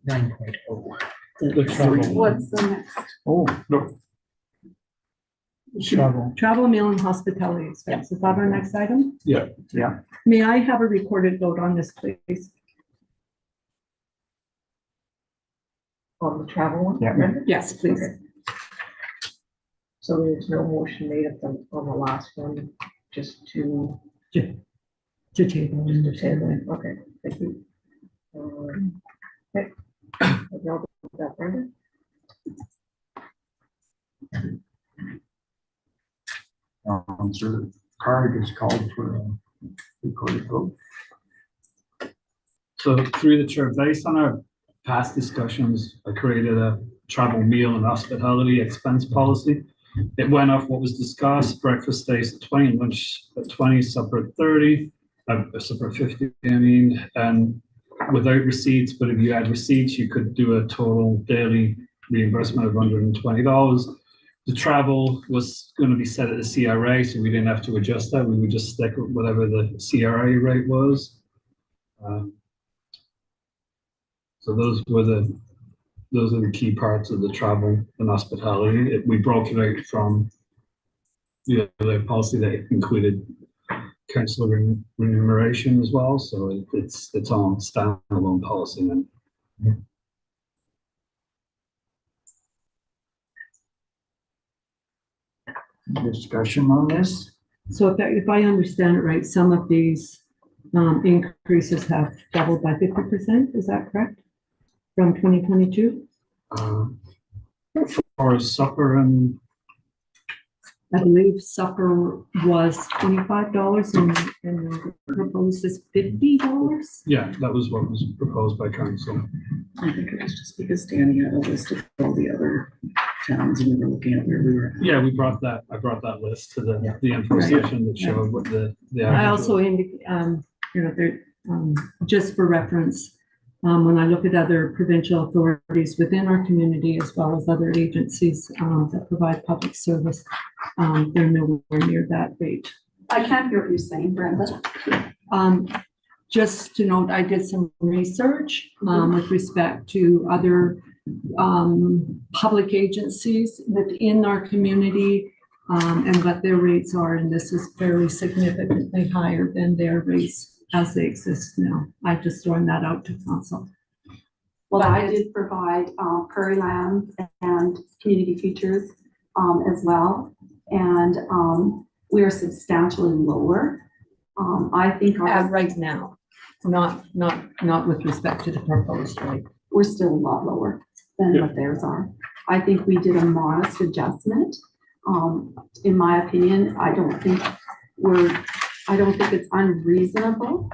9.0. The travel. What's the next? Oh, no. Travel. Travel, meal and hospitality expense. Is that our next item? Yeah. Yeah. May I have a recorded vote on this, please? On the travel one? Yeah. Brenda? Yes, please. So there's no motion made on the last one, just to To table. table it. Okay, thank you. Okay. I'll do that, Brenda. Sir, card is called for a recorded vote. So through the chair, based on our past discussions, I created a travel meal and hospitality expense policy. It went off what was discussed, breakfast stays at 20, lunch at 20, supper at 30, supper at 50, I mean, and without receipts, but if you had receipts, you could do a total daily reimbursement of $120. The travel was going to be set at the CRA, so we didn't have to adjust that. We would just stick with whatever the CRA rate was. So those are the key parts of the travel and hospitality. We broke it out from the other policy that included councillor remuneration as well. So it's its own standalone policy then. Discussion on this? So if I understand it right, some of these increases have doubled by 50%, is that correct? From 2022? For supper and I believe supper was $25 and proposed is $50. yeah, that was what was proposed by council. I think it was just because Danny had a list of all the other towns and we were looking at where we were. Yeah, I brought that list to Yeah. the info Right. session that showed what the I average also was. indicate, just for reference, when I look at other provincial authorities within our community, as well as other agencies that provide public service, they're nowhere near that rate. I can't hear what you're saying, Brenda. Just to note, I did some research with respect to other public agencies within our community and what their rates are, and this is fairly significantly higher than their rates as they exist now. I just throwing that out to council. Well, I did provide Prairie Lands and Community Futures as well, and we are substantially lower. I think Right now, not with respect to the proposed rate. we're still a lot lower than what theirs are. I think we did a modest adjustment. In my opinion, I don't think it's unreasonable.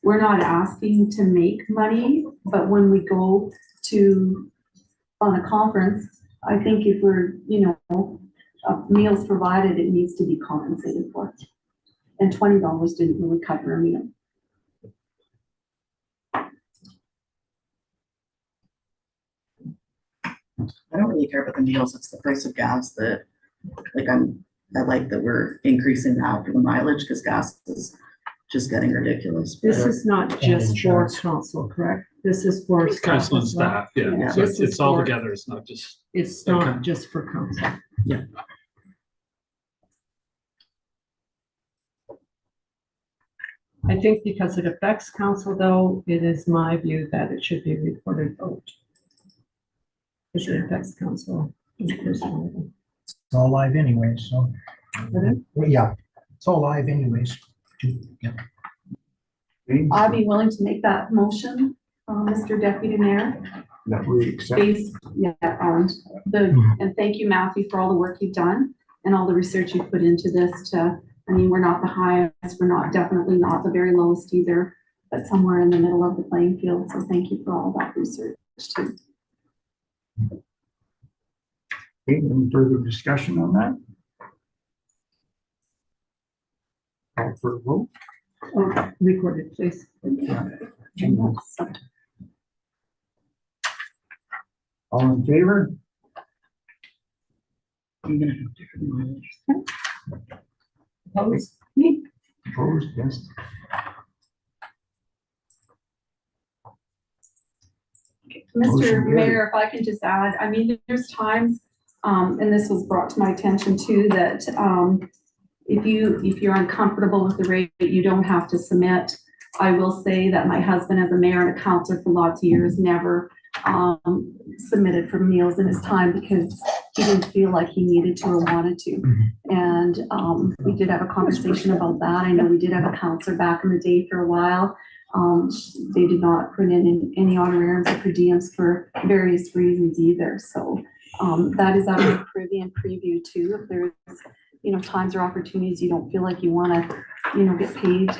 We're not asking to make money, but when we go on a conference, I think if we're, meals provided, it needs to be compensated for. And $20 didn't really cover a meal. I don't really care about the meals, it's the price of gas that, I like that we're increasing that for the mileage, because gas is just getting ridiculous. This is not just for council, correct? This is for staff Council and as well? staff, yeah, Yeah. so This is it's all for- together, it's not just. It's Okay. not just for council. I think because it affects council, though, it is my view that it should be reported vote. Because it affects council personally. It's all live anyways, so. Pardon? Yeah, it's all live anyways. Yeah. I'd be willing to make that motion, Mr. Deputy Mayor. That we accept. And thank you, Matthew, for all the work you've done and all the research you've put into this we're not the highest, we're definitely not the very lowest either, but somewhere in the middle of the playing field. So thank you for all that research too. Okay, any further discussion on that? Call for a vote. Oh, recorded, please. All in favor? Opposed? Opposed, yes. Motion Mr. carried. Mayor, if I can just add, there's times, and this was brought to my attention too, that if you're uncomfortable with the rate, you don't have to submit. I will say that my husband, as a mayor and a councillor for lots of years, never submitted for meals in his time because he didn't feel like he needed to or wanted to. And we did have a conversation about that. I know we did have a councillor back in the day for a while. They did not put in any honorariums or per diems for various reasons either. So that is out of the Caribbean preview too. If there's, times or opportunities you don't feel like you want to, get paid,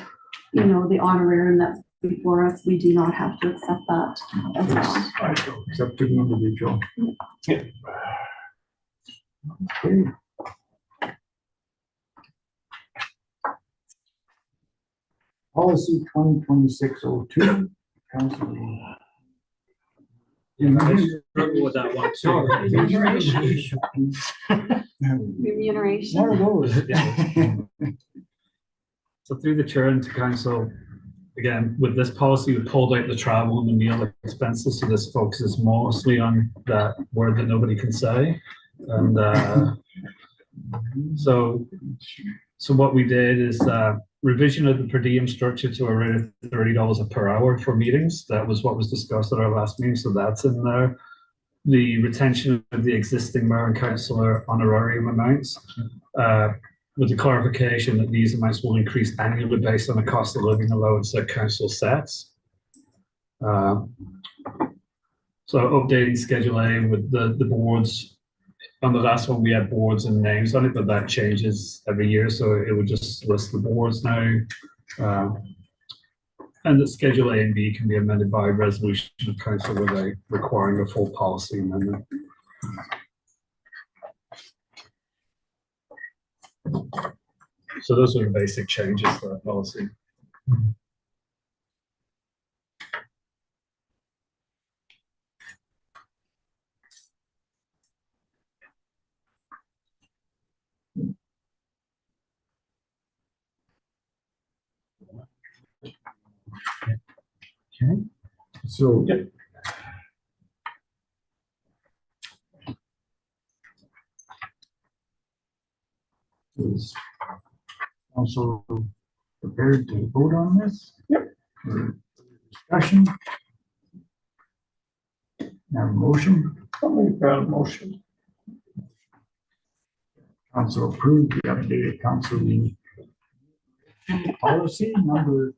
the honorarium that's before us, we do not have to accept that as well. Except to the individual. Yeah. Okay. Policy 2026-02, council. Struggle with that one too. Remuneration. One of those. So through the chair and to council, again, with this policy, we pulled out the travel and the meal expenses, so this focuses mostly on that word that nobody can say. And so what we did is revision of the per diem structure to a rate of $30 per hour for meetings. That was what was discussed at our last meeting, so that's in there. The retention of the existing mayor and councillor honorarium amounts, with the clarification that these amounts will increase annually based on the cost of living allowance that council sets. So updating Schedule A with the boards. On the last one, we had boards and names on it, but that changes every year, so it would just list the boards now. And that Schedule A and B can be amended by resolution of council without requiring a full policy amendment. So those are the basic changes to that policy. So. Is also prepared to vote on this? Yep. For discussion? Have a motion? I'll make that a motion. Council approved the updated council policy number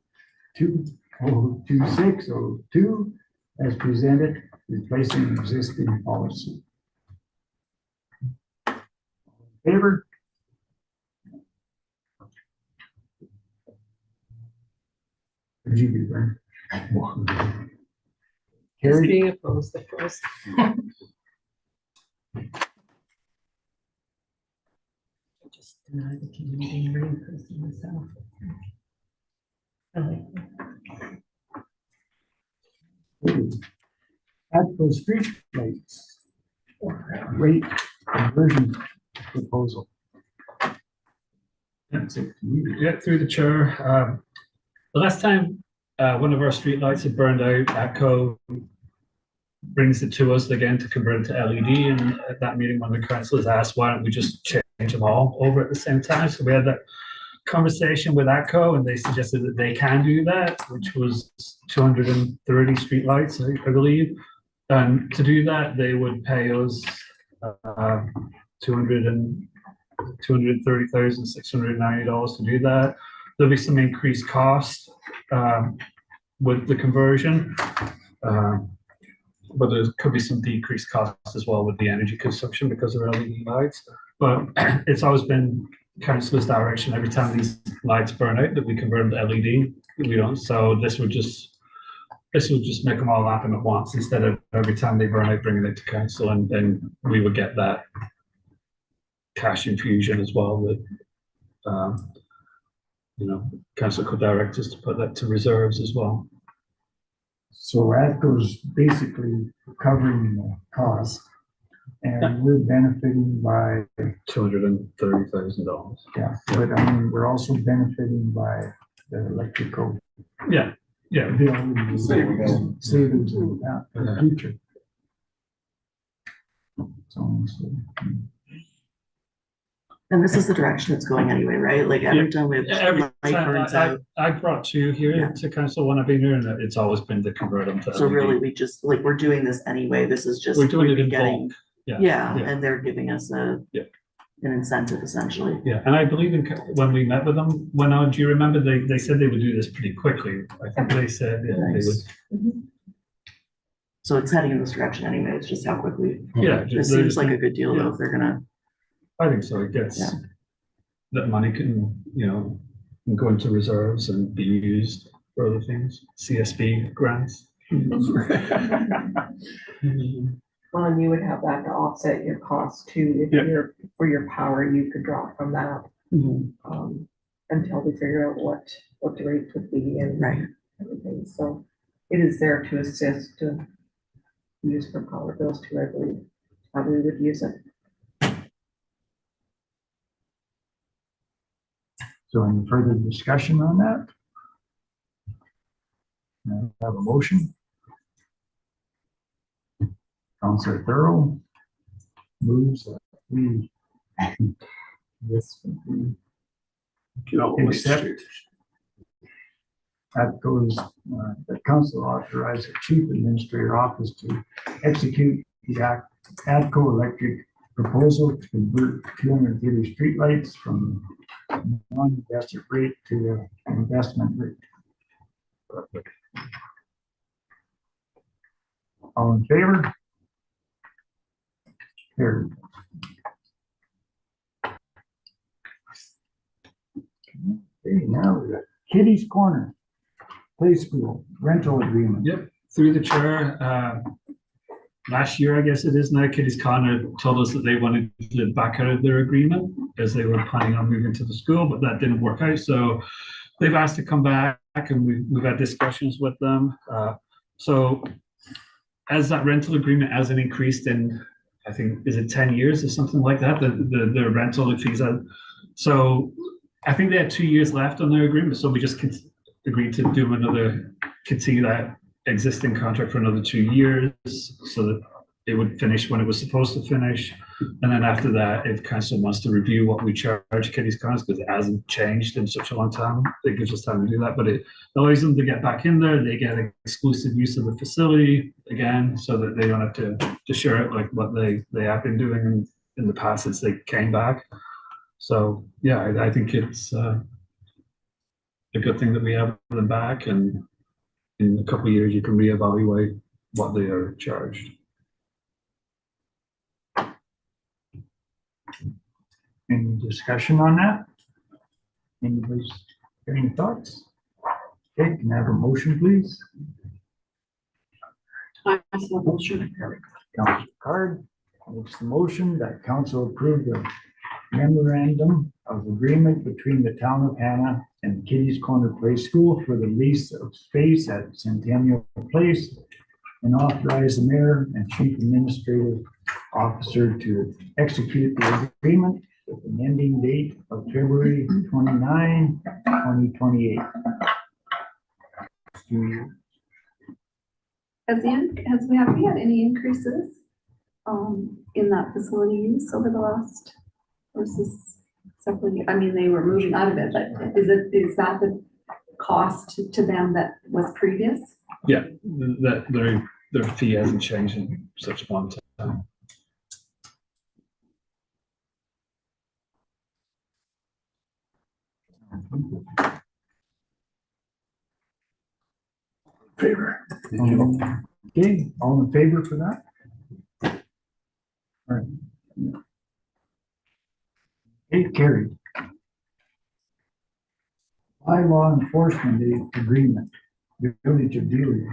202602 as presented, replacing existing policy. Favor? Would you be there? Just Carried. being opposed, of course. Just deny the community room person myself. I like that. ADCO street lights rate conversion proposal. That's it. Yeah, through the chair. The last time one of our streetlights had burned out, ATCO brings it to us again to convert it to LED. And at that meeting, one of the councillors asked, why don't we just change them all over at the same time? So we had that conversation with ATCO and they suggested that they can do that, which was 230 streetlights, I believe. And to do that, they would pay us $230,690 to do that. There'll be some increased cost with the conversion, but there could be some decreased cost as well with the energy consumption because of LED lights. But it's always been councillor's direction every time these lights burn out that we convert them to LED. We don't. So this would just make them all happen at once instead of every time they burn out bringing it to council, and then we would get that cash infusion as well that council could direct us to put that to reserves as well. So ADCO's basically covering the cost and we're benefiting by, $230,000. yeah, but I mean, we're also benefiting by the electrical Yeah. bill and savings in that for the future. So, And this is the direction it's going anyway, right? Like every time we have Every light time burns I out. brought two here Yeah. to council when I've been here, and it's always been to convert them to So LED. really, we just, like, we're doing this anyway. This is just. We're doing it in getting- bulk. Yeah. Yeah, Yeah. and they're giving us an incentive essentially. Yeah, and I believe when we met with them, do you remember, they said they would do this pretty quickly. I think they said they would. Nice. So it's heading in this direction anyway. It's just how quickly. Yeah. It seems like a good deal though, if they're gonna. I think so. It gets Yeah. that money can go into reserves and be used for other things, CSB grants. Well, and you would have that to offset your costs too, if Yeah. you're, for your power, you could draw from that, Mhm. until we figure out what the rate would be and Right. everything, so it is there to assist, to use for power bills too, I believe, how we would use it. so any further discussion on that? I have a motion. Councilor Thorough moves that we this accept ADCO's the council authorize the chief administrator office to execute the ADCO electric proposal to convert 230 streetlights from non-investor rate to the investment rate. All in favor? Carried. Okay, now we got Kitty's Corner Play School rental agreement. Yep, through the chair. Last year, I guess it is now, Kitty's Corner told us that they wanted to back out of their agreement as they were planning on moving to the school, but that didn't work out. So they've asked to come back and we've had discussions with them. So as that rental agreement hasn't increased in, I think, is it 10 years or something like that, the rental fees are. So I think they had 2 years left on their agreement. So we just agreed to do continue that existing contract for another 2 years, so that it would finish when it was supposed to finish. And then after that, if council wants to review what we charge Kitty's Corners, because it hasn't changed in such a long time, it gives us time to do that, but it allows them to get back in there. They get exclusive use of the facility again, so that they don't have to share it like what they have been doing in the past since they came back. So, yeah, I think it's a good thing that we have them back, and in a couple of years, you can reevaluate what they are charged. Any discussion on that? Anybody's got any thoughts? Okay, can I have a motion, please? I saw motion. Council Card makes the motion that council approve the memorandum of agreement between the town of Hannah and Kitty's Corner Play School for the lease of space at Centennial Place, and authorize the mayor and chief administrative officer to execute the agreement with an ending date of February 29, 2028. Have we had any increases in that facility use over the last versus several years? I mean, they were moving out of it, but is that the cost to them that was previous? Yeah, that their fee hasn't changed in such a long time. Favor. Okay, all in favor for that? All right. Okay, carried. By law enforcement agreement, the Village of Dealey.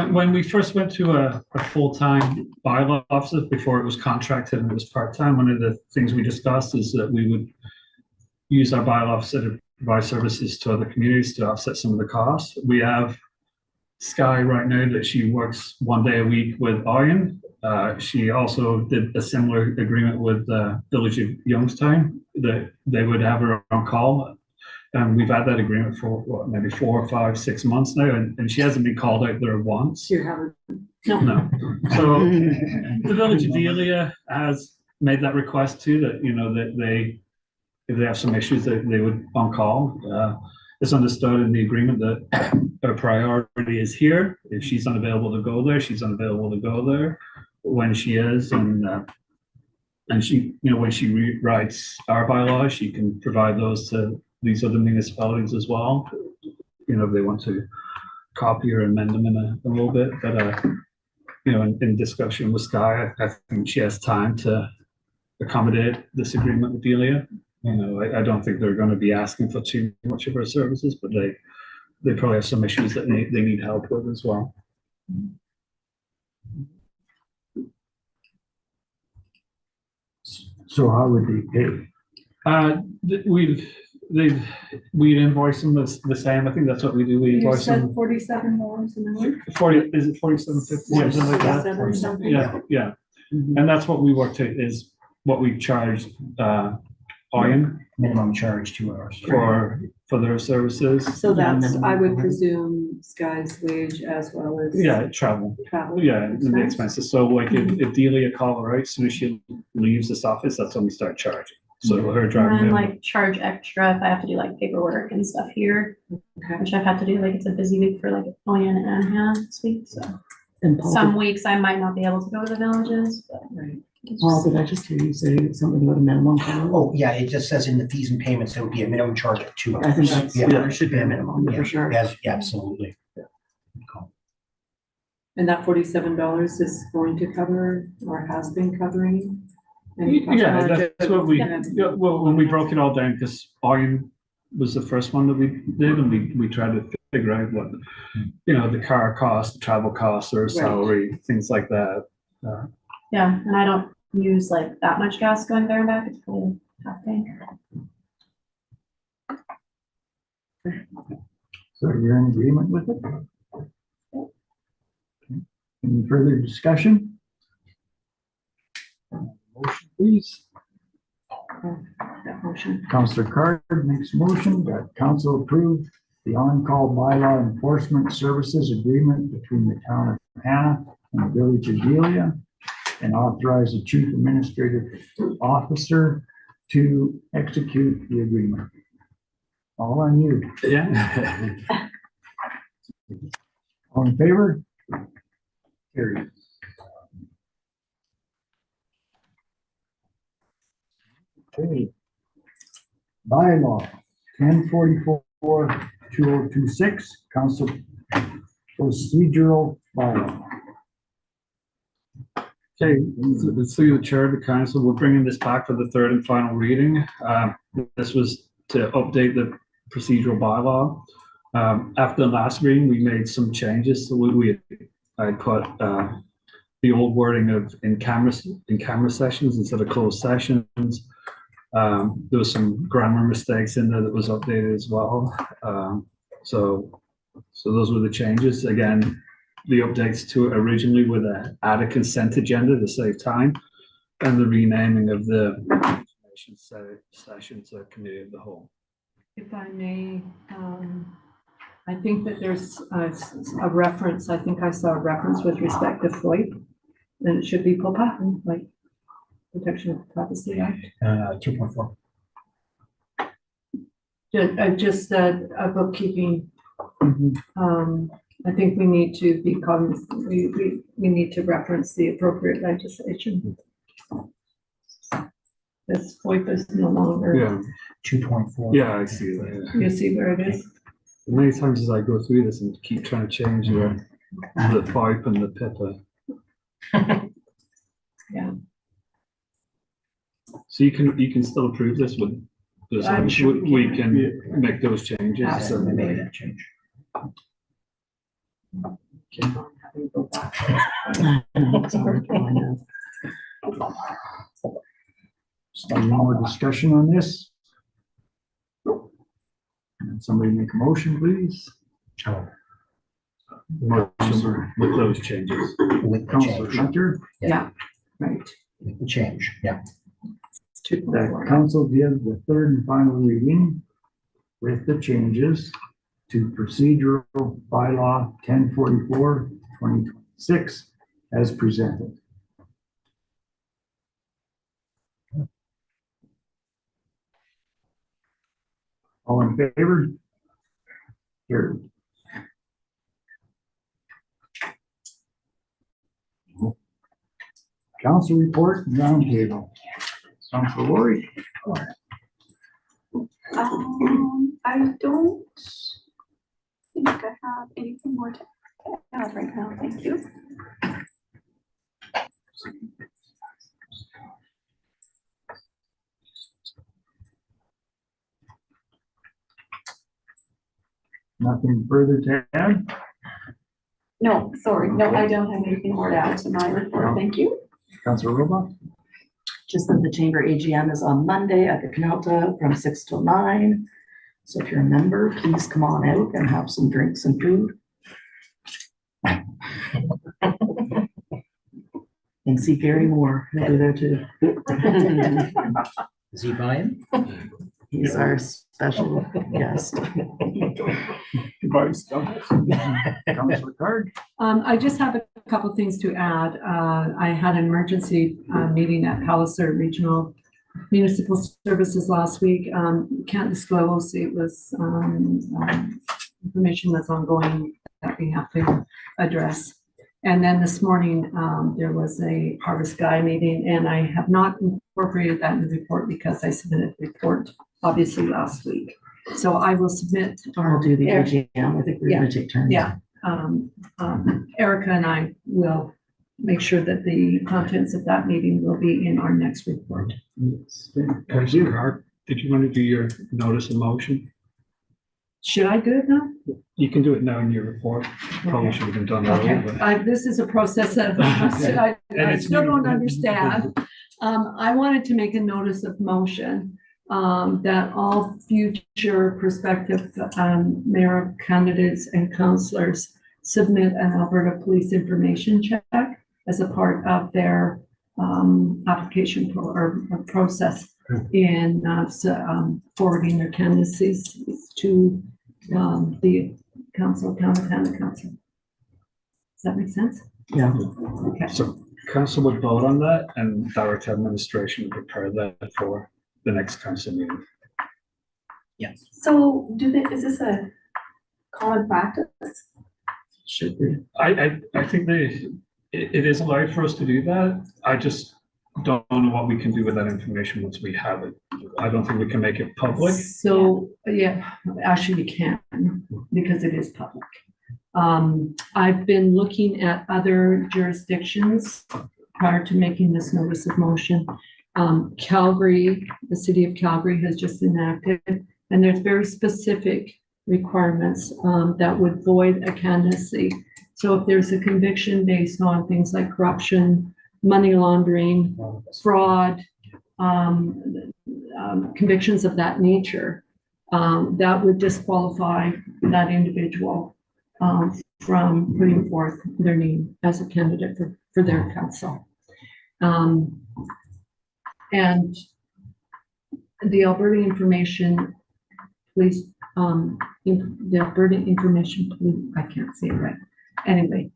When we first went to a full-time bylaw officer before it was contracted and it was part-time, one of the things we discussed is that we would use our bylaw officer to provide services to other communities to offset some of the costs. We have Sky right now that she works 1 day a week with Iron. She also did a similar agreement with Village of Youngstown, that they would have her on call. And we've had that agreement for what, maybe 4, 5, 6 months now, and she hasn't been called out there once. You haven't. No. So the Village of Delia has made that request too, that, you know, that if they have some issues, that they would on call. It's understood in the agreement that her priority is here. If she's unavailable to go there, she's unavailable to go there. When she is, and she, you know, when she rewrites our bylaws, she can provide those to these other municipalities as well, you know, if they want to copy or amend them in a little bit. But you know, in discussion with Sky, I think she has time to accommodate this agreement with Delia. You know, I don't think they're going to be asking for too much of her services, but they probably have some issues that they need help with as well. So how would they pay? We'd invoice them the same. I think that's what we do. We You invoice them. said $47 an hour? 40, is it 47.50? Something like that. 47 something. Yeah. And that's what we work to, is what we charge Iron Minimum charge 2 hours. for their services. So that's, I would presume, Sky's wage as well as. Yeah, travel. Travel. Yeah, and the expenses. So like if Delia call her out, as soon as she leaves this office, that's when we start charging. So her And driving. then in- like charge extra if I have to do like paperwork and stuff here, which I've had to do, like it's a busy week for like Ian and Hannah this week, so. And Paul, Some weeks I might not be able to go to the villages, but. it's Paul, just- did I just hear you say something about a minimum? Oh, yeah, it just says in the fees and payments, there would be a minimum charge of 2 hours. I think that's, Yeah, there should be a minimum, yeah, for sure. yes, yeah, absolutely. And that $47 is going to cover or has been covering? any Yeah, customer that's what we, and- yeah, well, when we broke it all down, because Iron was the first one that we did, and we tried to figure out what, you know, the car cost, the travel costs, or salary, things like that. Yeah, and I don't use like that much gas going there and back, it's probably half tank. So you're in agreement with it? Okay. Any further discussion? Motion, please. That motion. Councillor Card makes a motion that council approve the on-call bylaw enforcement services agreement between the town of Hannah and the village of Delia, and authorize the chief administrative officer to execute the agreement. All on you. Yeah. All in favor? Carried. Okay. Bylaw 1044-2026, council procedural bylaw. Okay, through the chair of the council, we're bringing this back for the third and final reading. This was to update the procedural bylaw. After the last reading, we made some changes. So I put the old wording of in camera sessions instead of closed sessions. There was some grammar mistakes in there that was updated as well. So those were the changes. Again, the updates to it originally were the add a consent agenda to save time, and the renaming of the information session to committee of the whole. If I may, I think that there's a reference, I think I saw a reference with respect to FOIP, and it should be POPA, like Protection of Privacy Act. 2.4. Just a bookkeeping. I think we need to be cognizant, we need to reference the appropriate legislation. This FOIP is no longer. Yeah. 2.4. Yeah, I see that. You see where it is? Many times as I go through this and keep trying to change the pipe and the pipper. Yeah. So you can still approve this with this. I'm sure We can make those changes. Absolutely made that change. Any more discussion on this? And somebody make a motion, please. Motion with those changes. With the Councilor change. Hunter, Yeah, right. With the change, yeah. that council give the third and final reading with the changes to procedural bylaw 1044-2026 as presented. All in favor? Carried. Council report and roundtable. Councilor Lori. I don't think I have anything more to add right now. Thank you. Nothing further to add? No, sorry. No, I don't have anything more to add to my report. Thank you. Councilor Roba? Just that the chamber AGM is on Monday at the Canalta from 6 till 9. So if you're a member, please come on out and have some drinks and food. And see Gary Moore, he'll be there too. Is he buying? He's our special guest. Goodbye, stuff. Councilor Card? I just have a couple things to add. I had an emergency meeting at Palliser Regional Municipal Services last week. Can't disclose, it was information that's ongoing that we have to address. And then this morning, there was a Harvest Guy meeting, and I have not incorporated that in the report because I submitted the report obviously last week. So I will submit. I'll do the AGM. I think we're gonna take turns. Yeah. Erica and I will make sure that the contents of that meeting will be in our next report. Councilor Hart, did you want to do your notice of motion? Should I do it now? You can do it now in your report. Probably Okay. should have been done earlier. Okay, but- this is a process that I it's still new. don't understand. I wanted to make a notice of motion that all future prospective mayor candidates and councillors submit an Alberta Police Information Check as a part of their application process in forwarding their candidacies to the council, town of Hannah council. Does that make sense? Yeah. Okay. So council would vote on that and direct administration to prepare that for the next council meeting. So is this a common practice? Should be. I think it is allowed for us to do that. I just don't know what we can do with that information once we have it. I don't think we can make it public. So, yeah, actually we can, because it is public. I've been looking at other jurisdictions prior to making this notice of motion. Calgary, the city of Calgary has just enacted, and there's very specific requirements that would void a candidacy. So if there's a conviction based on things like corruption, money laundering, fraud, convictions of that nature, that would disqualify that individual from putting forth their name as a candidate for their council. And the Alberta Information Police, the Alberta Information Police, I can't say it right. Anyway,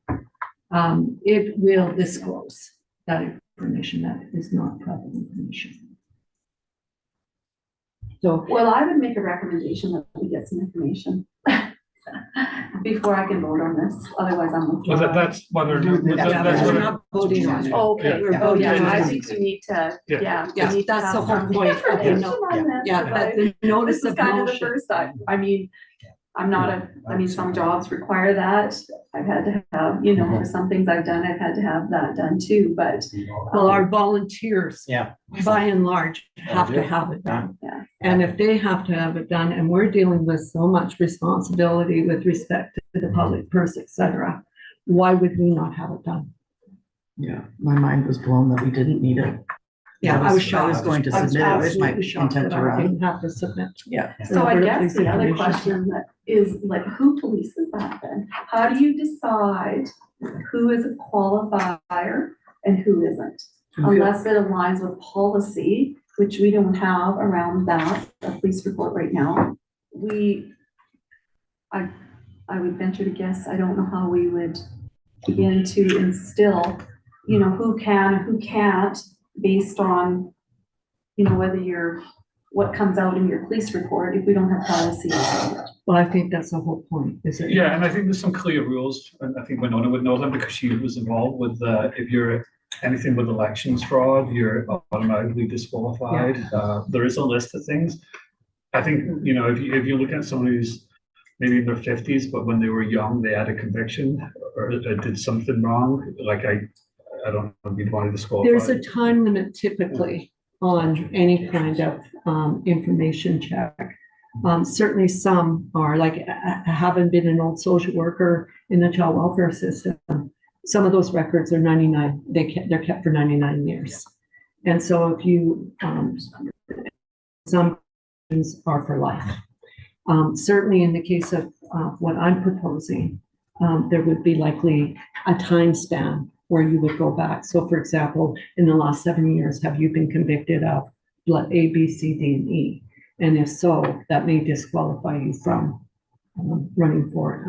it will disclose that information. That is not private information. So, Well, I would make a recommendation that we get some information before I can vote on this. Otherwise, I'm. Well, that's whether. we're that's whether- not voting on it. Okay, We're oh, voting yeah, on I it. think we need to, Yeah. yeah. we Yeah, need to that's have the whole some point of the information no- on this, Yeah, but but the This notice is of kind of the motion. first time. I mean, I'm not some jobs require that. I've had to have, for some things I've done, I've had to have that done too, but. Well, our volunteers, Yeah. by and large, have to have it done. Yeah. And if they have to have it done, and we're dealing with so much responsibility with respect to the public purse, et cetera, why would we not have it done? Yeah, my mind was blown that we didn't need it. Yeah, I was shocked. I was going to I was submit it with my absolutely shocked intent that to I run. didn't have to submit. Yeah. So I Alberta guess Police the other Information. question that is like, who polices that then? How do you decide who is a qualifier and who isn't? Unless it aligns with policy, which we don't have around that, a police report right now. I would venture to guess, I don't know how we would begin to instill, who can and who can't based on, whether what comes out in your police report if we don't have policy. Well, I think that's the whole point, is it? Yeah, and I think there's some clear rules, and I think Winona would know them because she was involved with, if you're anything with elections fraud, you're automatically disqualified. There is a list of things. I think, if you look at somebody who's maybe in their 50s, but when they were young, they had a conviction or did something wrong, like I don't know if you'd want to disqualify. There's a time limit typically on any kind of information check. Certainly some are, like, having been an old social worker in the child welfare system, some of those records are 99, they're kept for 99 years. And so if you, some are for life. Certainly in the case of what I'm proposing, there would be likely a time span where you would go back. So for example, in the last 7 years, have you been convicted of blood A, B, C, D, and E? And if so, that may disqualify you from running for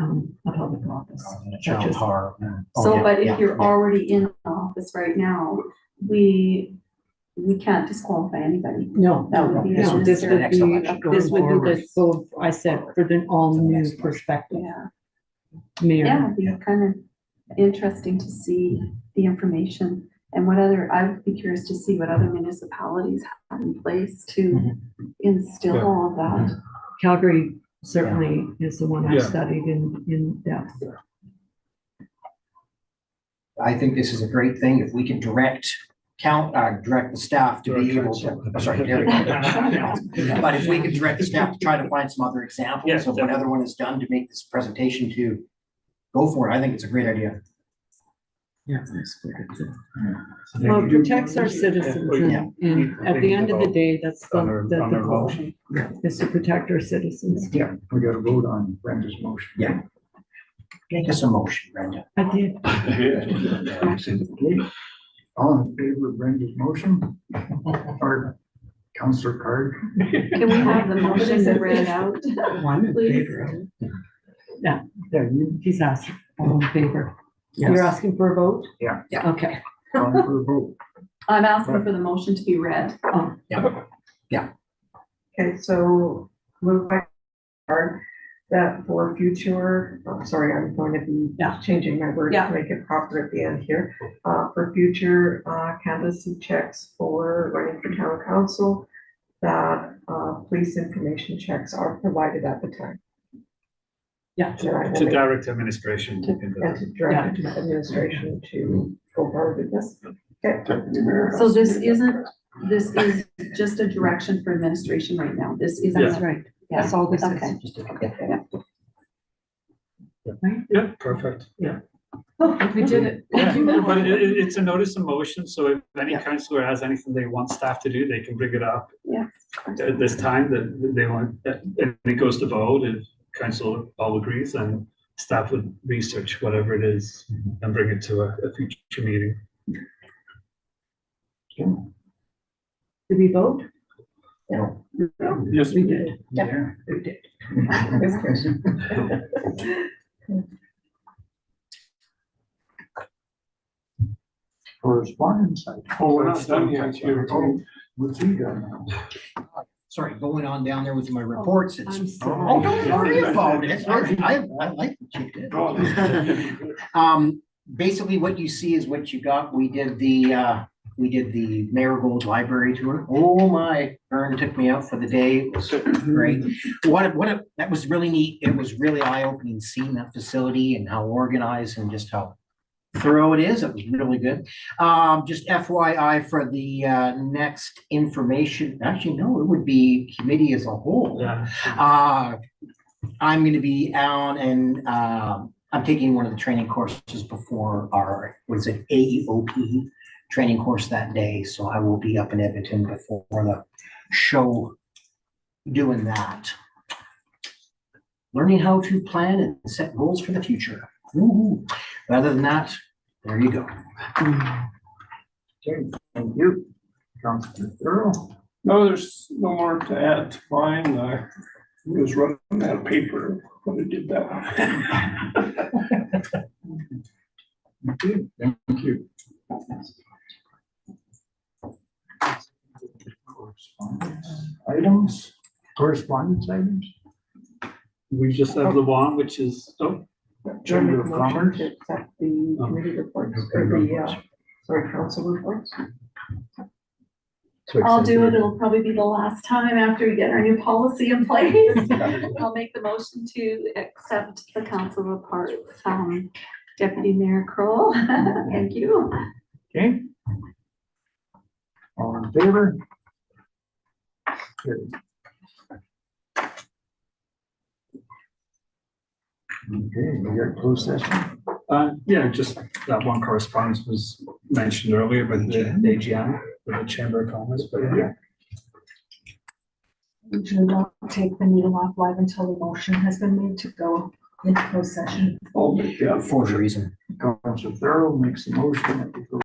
a public office. such as- So, but if you're already in office right now, we can't disqualify anybody. No, That would be. no, this would be, this would forward. be the, so I said, for the all new perspective. Yeah, Mayor. yeah, it'd be kind of interesting to see the information and I would be curious to see what other municipalities have in place to instill Yeah. all of that. Calgary certainly is the one I Yeah. studied in depth. I think this is a great thing. If we can direct the staff to be able to, sorry, Gary. But if we can direct the staff to try to find some other examples Yes, of what everyone has done to make this presentation to go for it, I think it's a great idea. Yeah, I support it too. Well, it protects our citizens Yeah. and at the end of the day, that's the On our goal, motion. is to protect our citizens. Yeah, we gotta vote on Brenda's motion. Yeah. Make us a motion, Brenda. I did. Okay. All in favor of Brenda's motion? Or Counselor Card. Can we have the motion read out? One in Please. favor of it. Yeah, he's asking, all in favor. Yes. You're asking for a vote? Yeah. Okay. Calling for a vote. I'm asking for the motion to be read. Oh, Okay, so move by card that for future, oh, sorry, I'm going to be Yeah. changing my word Yeah. to make it proper at the end here. For future candidacy checks for running for town council, that police information checks are provided at the time. yeah. And I will To make- direct administration. we can do And that. to direct administration to go forward with this. Okay, Deputy Mayor. So this is just a direction for administration right now. This isn't. Yeah. Right. Yeah. That's all this is. Okay. Yeah, perfect. Oh, we did it. Yeah, but it's a notice of motion, so if any councillor has anything they want staff to do, they can bring it up. Yeah. At this time that they want, and it goes to vote, if council all agrees, and staff would research whatever it is and bring it to a future meeting. Did we vote? Yes, We did. Yeah. We did. Correspondence. Oh, we're not done yet. Oh, what's he done now? Sorry, going on down there with my reports. It's, I'm sorry. oh, don't worry about it. I like what you did. Basically what you see is what you got. We did the Marigold Library tour. Oh my, Vern took me out for the day. It was great. That was really neat. It was really eye-opening seeing that facility and how organized and just how thorough it is. It was really good. Just FYI for the next information, actually, no, it would be committee as a whole. Yeah. I'm gonna be on and I'm taking one of the training courses before our, was it AEOP training course that day. So I will be up in Edmonton before the show doing that. Learning how to plan and set goals for the future. Woo-hoo. Other than that, there you go. Okay, thank you. Counselor Thurl. No, there's no more to add to mine. I was running out of paper when I did that. Okay, thank you. Correspondence items? We just have the one, which is, Chamber of Motion Commerce. to accept the committee reports or the, sorry, council reports. I'll do it. It'll probably be the last time after we get our new policy in place. I'll make the motion to accept the council reports. Deputy Mayor Kroll, thank you. Okay. All in favor? Carried. Okay, we got closed session. yeah, just that one correspondence was mentioned earlier, but the AGM, with the Chamber of Commerce, but yeah. We should not take the meeting off live until the motion has been made to go into closed session. I'll make that For the reason. Counselor Thurl makes the motion that we go